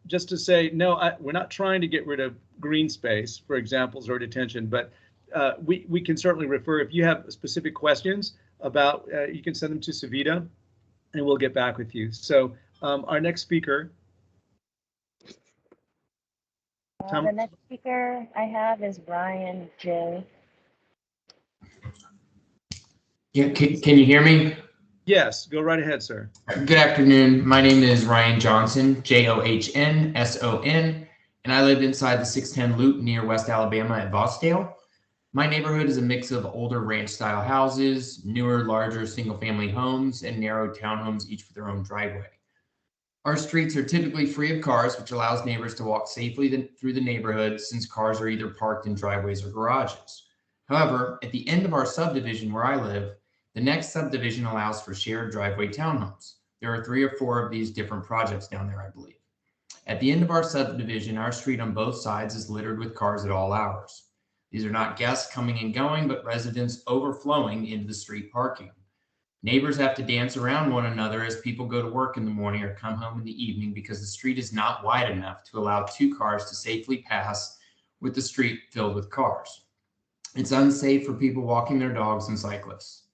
Just to say, no, we're not trying to get rid of green space, for examples, or detention, but we can certainly refer, if you have specific questions about, you can send them to Savita and we'll get back with you. So our next speaker. The next speaker I have is Ryan J. Yeah, can you hear me? Yes, go right ahead, sir. Good afternoon. My name is Ryan Johnson, Johnsson, and I live inside the 610 Loop near West Alabama at Vosdale. My neighborhood is a mix of older ranch-style houses, newer, larger single-family homes, and narrow townhomes, each with their own driveway. Our streets are typically free of cars, which allows neighbors to walk safely through the neighborhood since cars are either parked in driveways or garages. However, at the end of our subdivision where I live, the next subdivision allows for shared driveway townhomes. There are 3 or 4 of these different projects down there, I believe. At the end of our subdivision, our street on both sides is littered with cars at all hours. These are not guests coming and going, but residents overflowing into the street parking. Neighbors have to dance around one another as people go to work in the morning or come home in the evening because the street is not wide enough to allow 2 cars to safely pass with the street filled with cars. It's unsafe for people walking their dogs and cyclists.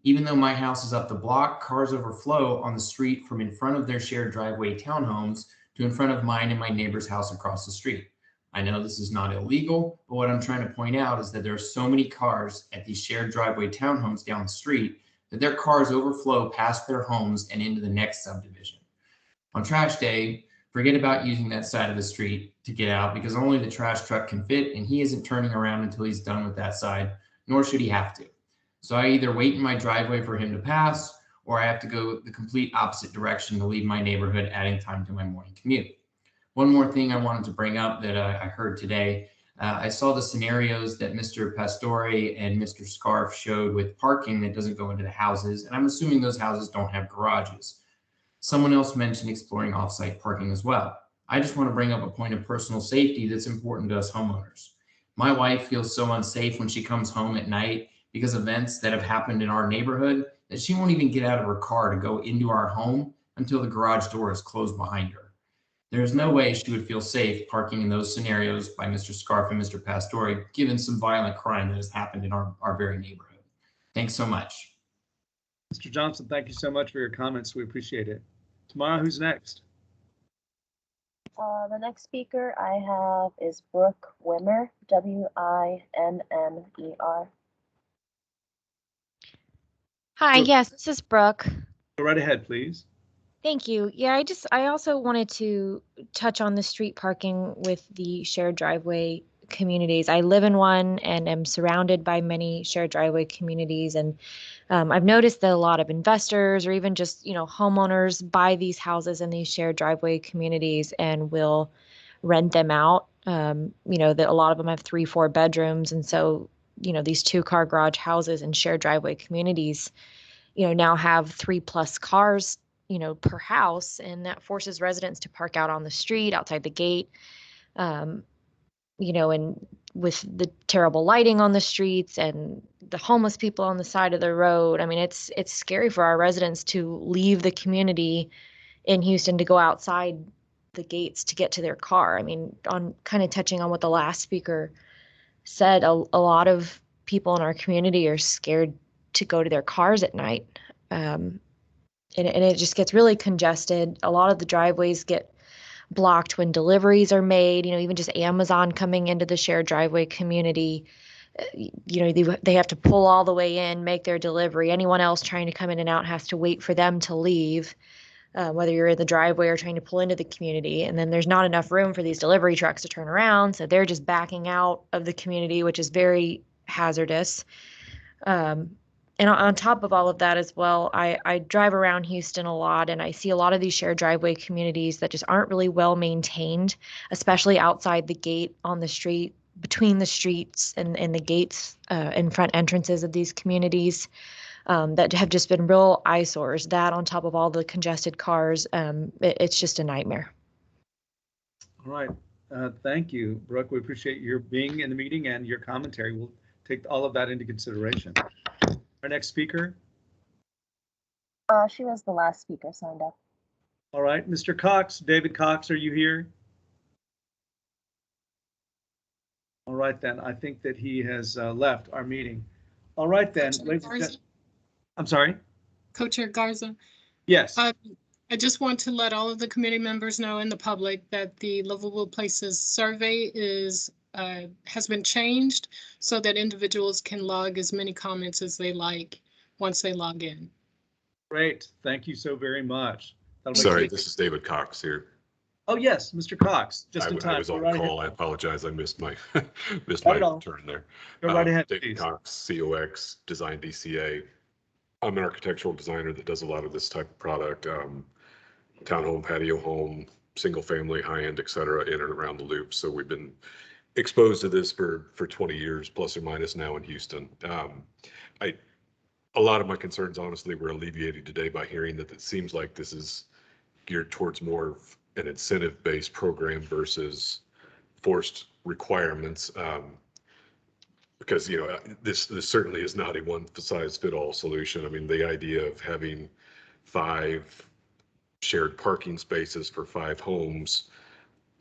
Even though my house is up the block, cars overflow on the street from in front of their shared driveway townhomes to in front of mine and my neighbor's house across the street. I know this is not illegal, but what I'm trying to point out is that there are so many cars at these shared driveway townhomes down the street that their cars overflow past their homes and into the next subdivision. On trash day, forget about using that side of the street to get out because only the trash truck can fit and he isn't turning around until he's done with that side, nor should he have to. So I either wait in my driveway for him to pass or I have to go the complete opposite direction to leave my neighborhood, adding time to my morning commute. One more thing I wanted to bring up that I heard today. I saw the scenarios that Mr. Pastore and Mr. Scarf showed with parking that doesn't go into the houses, and I'm assuming those houses don't have garages. Someone else mentioned exploring off-site parking as well. I just want to bring up a point of personal safety that's important to us homeowners. My wife feels so unsafe when she comes home at night because of events that have happened in our neighborhood that she won't even get out of her car to go into our home until the garage door is closed behind her. There is no way she would feel safe parking in those scenarios by Mr. Scarf and Mr. Pastore, given some violent crime that has happened in our very neighborhood. Thanks so much. Mr. Johnson, thank you so much for your comments. We appreciate it. Tamara, who's next? The next speaker I have is Brooke Wimmer, W-I-M-M-E-R. Hi, yes, this is Brooke. Go right ahead, please. Thank you. Yeah, I also wanted to touch on the street parking with the shared driveway communities. I live in one and am surrounded by many shared driveway communities. And I've noticed that a lot of investors or even just, homeowners buy these houses in these shared driveway communities and will rent them out. That a lot of them have 3-4 bedrooms. And so, these 2-car garage houses and shared driveway communities, now have 3+ cars per house, and that forces residents to park out on the street outside the gate. And with the terrible lighting on the streets and the homeless people on the side of the road, I mean, it's scary for our residents to leave the community in Houston to go outside the gates to get to their car. I mean, on kind of touching on what the last speaker said, a lot of people in our community are scared to go to their cars at night. And it just gets really congested. A lot of the driveways get blocked when deliveries are made, even just Amazon coming into the shared driveway community, they have to pull all the way in, make their delivery. Anyone else trying to come in and out has to wait for them to leave, whether you're in the driveway or trying to pull into the community. And then there's not enough room for these delivery trucks to turn around. So they're just backing out of the community, which is very hazardous. And on top of all of that as well, I drive around Houston a lot and I see a lot of these shared driveway communities that just aren't really well maintained, especially outside the gate on the street, between the streets and the gates and front entrances of these communities that have just been real eyesores. That on top of all the congested cars, it's just a nightmare. All right. Thank you, Brooke. We appreciate your being in the meeting and your commentary. We'll take all of that into consideration. Our next speaker. She was the last speaker signed up. All right, Mr. Cox, David Cox, are you here? All right, then. I think that he has left our meeting. All right, then. I'm sorry? Co-Chair Garza. Yes. I just want to let all of the committee members know and the public that the Livable Places survey has been changed so that individuals can log as many comments as they like once they log in. Great. Thank you so very much. Sorry, this is David Cox here. Oh, yes, Mr. Cox, just in time. I was on call. I apologize. I missed my turn there. Go right ahead, David Cox, COX, Design DCA. I'm an architectural designer that does a lot of this type of product, townhome, patio home, single family, high end, et cetera, in and around the loop. So we've been exposed to this for 20 years, plus or minus now in Houston. A lot of my concerns, honestly, were alleviated today by hearing that it seems like this is geared towards more of an incentive-based program versus forced requirements. Because, this certainly is not a one-size-fit-all solution. I mean, the idea of having 5 shared parking spaces for 5 homes,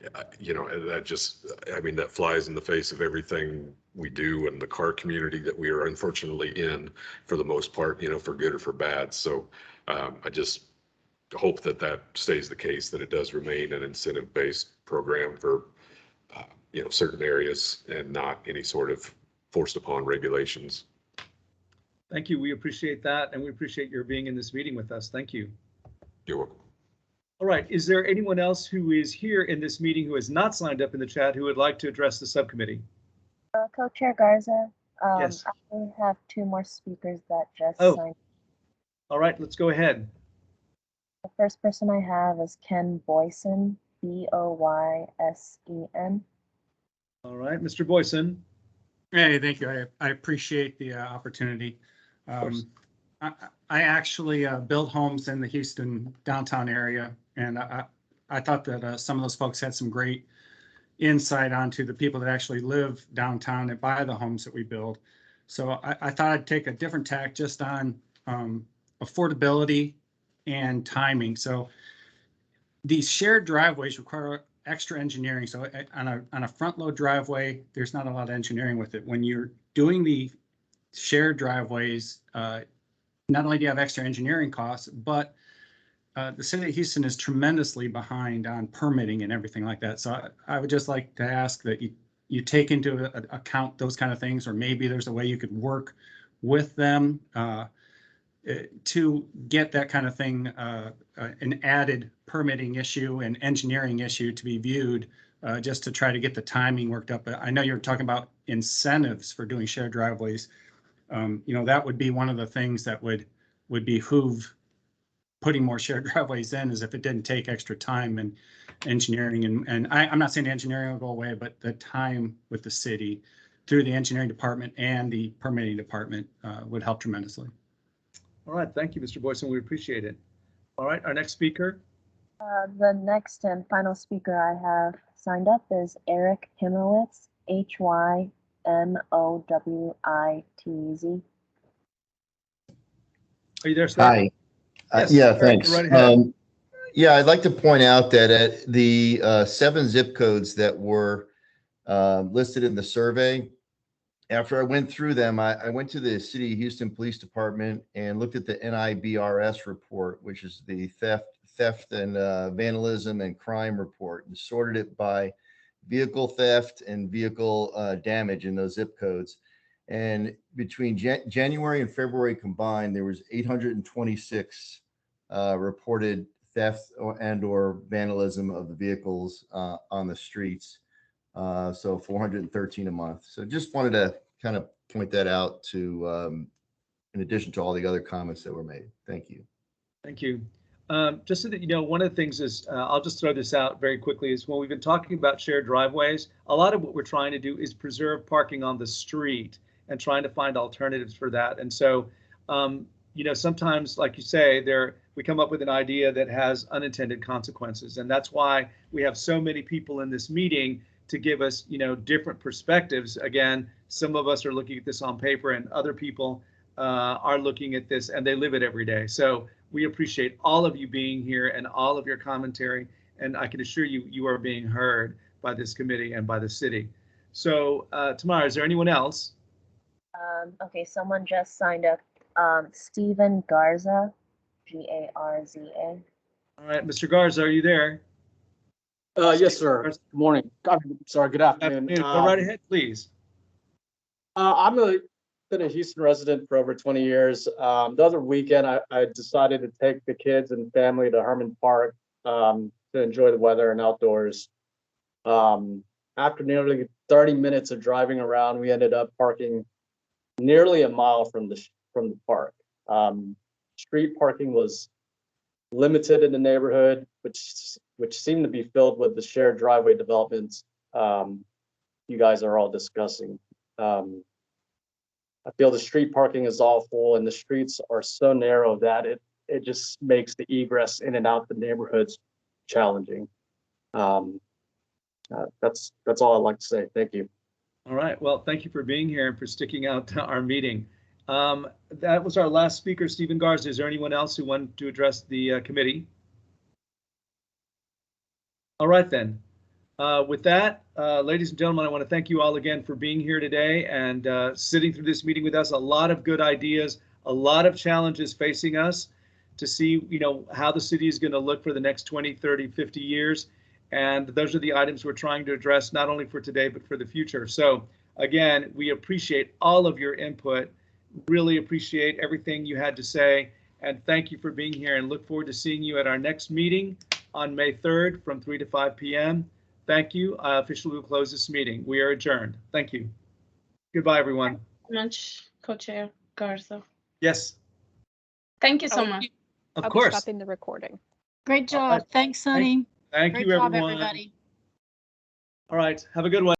that flies in the face of everything we do and the car community that we are unfortunately in for the most part, for good or for bad. So I just hope that that stays the case, that it does remain an incentive-based program for certain areas and not any sort of forced upon regulations. Thank you. We appreciate that, and we appreciate your being in this meeting with us. Thank you. You're welcome. All right. Is there anyone else who is here in this meeting who has not signed up in the chat who would like to address the subcommittee? Co-Chair Garza, Yes. I have two more speakers that just signed. All right, let's go ahead. The first person I have is Ken Boyson, B-O-Y-S-E-N. All right, Mr. Boyson. Hey, thank you. I appreciate the opportunity. I actually built homes in the Houston downtown area, and I thought that some of those folks had some great insight onto the people that actually live downtown and buy the homes that we build. So I thought I'd take a different tack just on affordability and timing. So these shared driveways require extra engineering. So on a front load driveway, there's not a lot of engineering with it. When you're doing the shared driveways, not only do you have extra engineering costs, but the city of Houston is tremendously behind on permitting and everything like that. So I would just like to ask that you take into account those kind of things, or maybe there's a way you could work with them to get that kind of thing, an added permitting issue and engineering issue to be viewed, just to try to get the timing worked up. I know you're talking about incentives for doing shared driveways. That would be one of the things that would behoove putting more shared driveways in, is if it didn't take extra time and engineering. And I'm not saying engineering will go away, but the time with the city through the engineering department and the permitting department would help tremendously. All right, thank you, Mr. Boyson. We appreciate it. All right, our next speaker. The next and final speaker I have signed up is Eric Himalates, H-Y-M-O-W-I-T-Z. Are you there, sir? Hi. Yes, yeah, Eric, thanks. right ahead. Yeah, I'd like to point out that at the 7 zip codes that were listed in the survey, after I went through them, I went to the City of Houston Police Department and looked at the NIBRS report, which is the theft and vandalism and crime report, and sorted it by vehicle theft and vehicle damage in those zip codes. And between January and February combined, there was 826 reported theft or vandalism of the vehicles on the streets. So 413 a month. So just wanted to kind of point that out to, in addition to all the other comments that were made. Thank you. Thank you. Just so that you know, one of the things is, I'll just throw this out very quickly, is when we've been talking about shared driveways, a lot of what we're trying to do is preserve parking on the street and trying to find alternatives for that. And so, sometimes, like you say, we come up with an idea that has unintended consequences. And that's why we have so many people in this meeting to give us, different perspectives. Again, some of us are looking at this on paper, and other people are looking at this and they live it every day. So we appreciate all of you being here and all of your commentary. And I can assure you, you are being heard by this committee and by the city. So Tamara, is there anyone else? Okay, someone just signed up. Stephen Garza, G-A-R-Z-A. All right, Mr. Garza, are you there? Yes, sir. Good morning. Sorry, good afternoon. Go right ahead, please. I've been a Houston resident for over 20 years. The other weekend, I decided to take the kids and family to Herman Park to enjoy the weather and outdoors. After nearly 30 minutes of driving around, we ended up parking nearly a mile from the park. Street parking was limited in the neighborhood, which seemed to be filled with the shared driveway developments you guys are all discussing. I feel the street parking is all full, and the streets are so narrow that it just makes the egress in and out the neighborhoods challenging. That's all I'd like to say. Thank you. All right. Well, thank you for being here and for sticking out to our meeting. That was our last speaker, Stephen Garza. Is there anyone else who wanted to address the committee? All right, then. With that, ladies and gentlemen, I want to thank you all again for being here today and sitting through this meeting with us. A lot of good ideas, a lot of challenges facing us to see, how the city is going to look for the next 20, 30, 50 years. And those are the items we're trying to address, not only for today, but for the future. So again, we appreciate all of your input, really appreciate everything you had to say. And thank you for being here, and look forward to seeing you at our next meeting on May 3rd from 3 to 5 p.m. Thank you. I officially will close this meeting. We are adjourned. Thank you. Goodbye, everyone. Thank you so much, Co-Chair Garza. Yes, Thank you so much. of I'll be course. stopping the recording. Great job. Thanks, Sonny. Thank Great you, job, everyone. everybody. All right. Have a good one.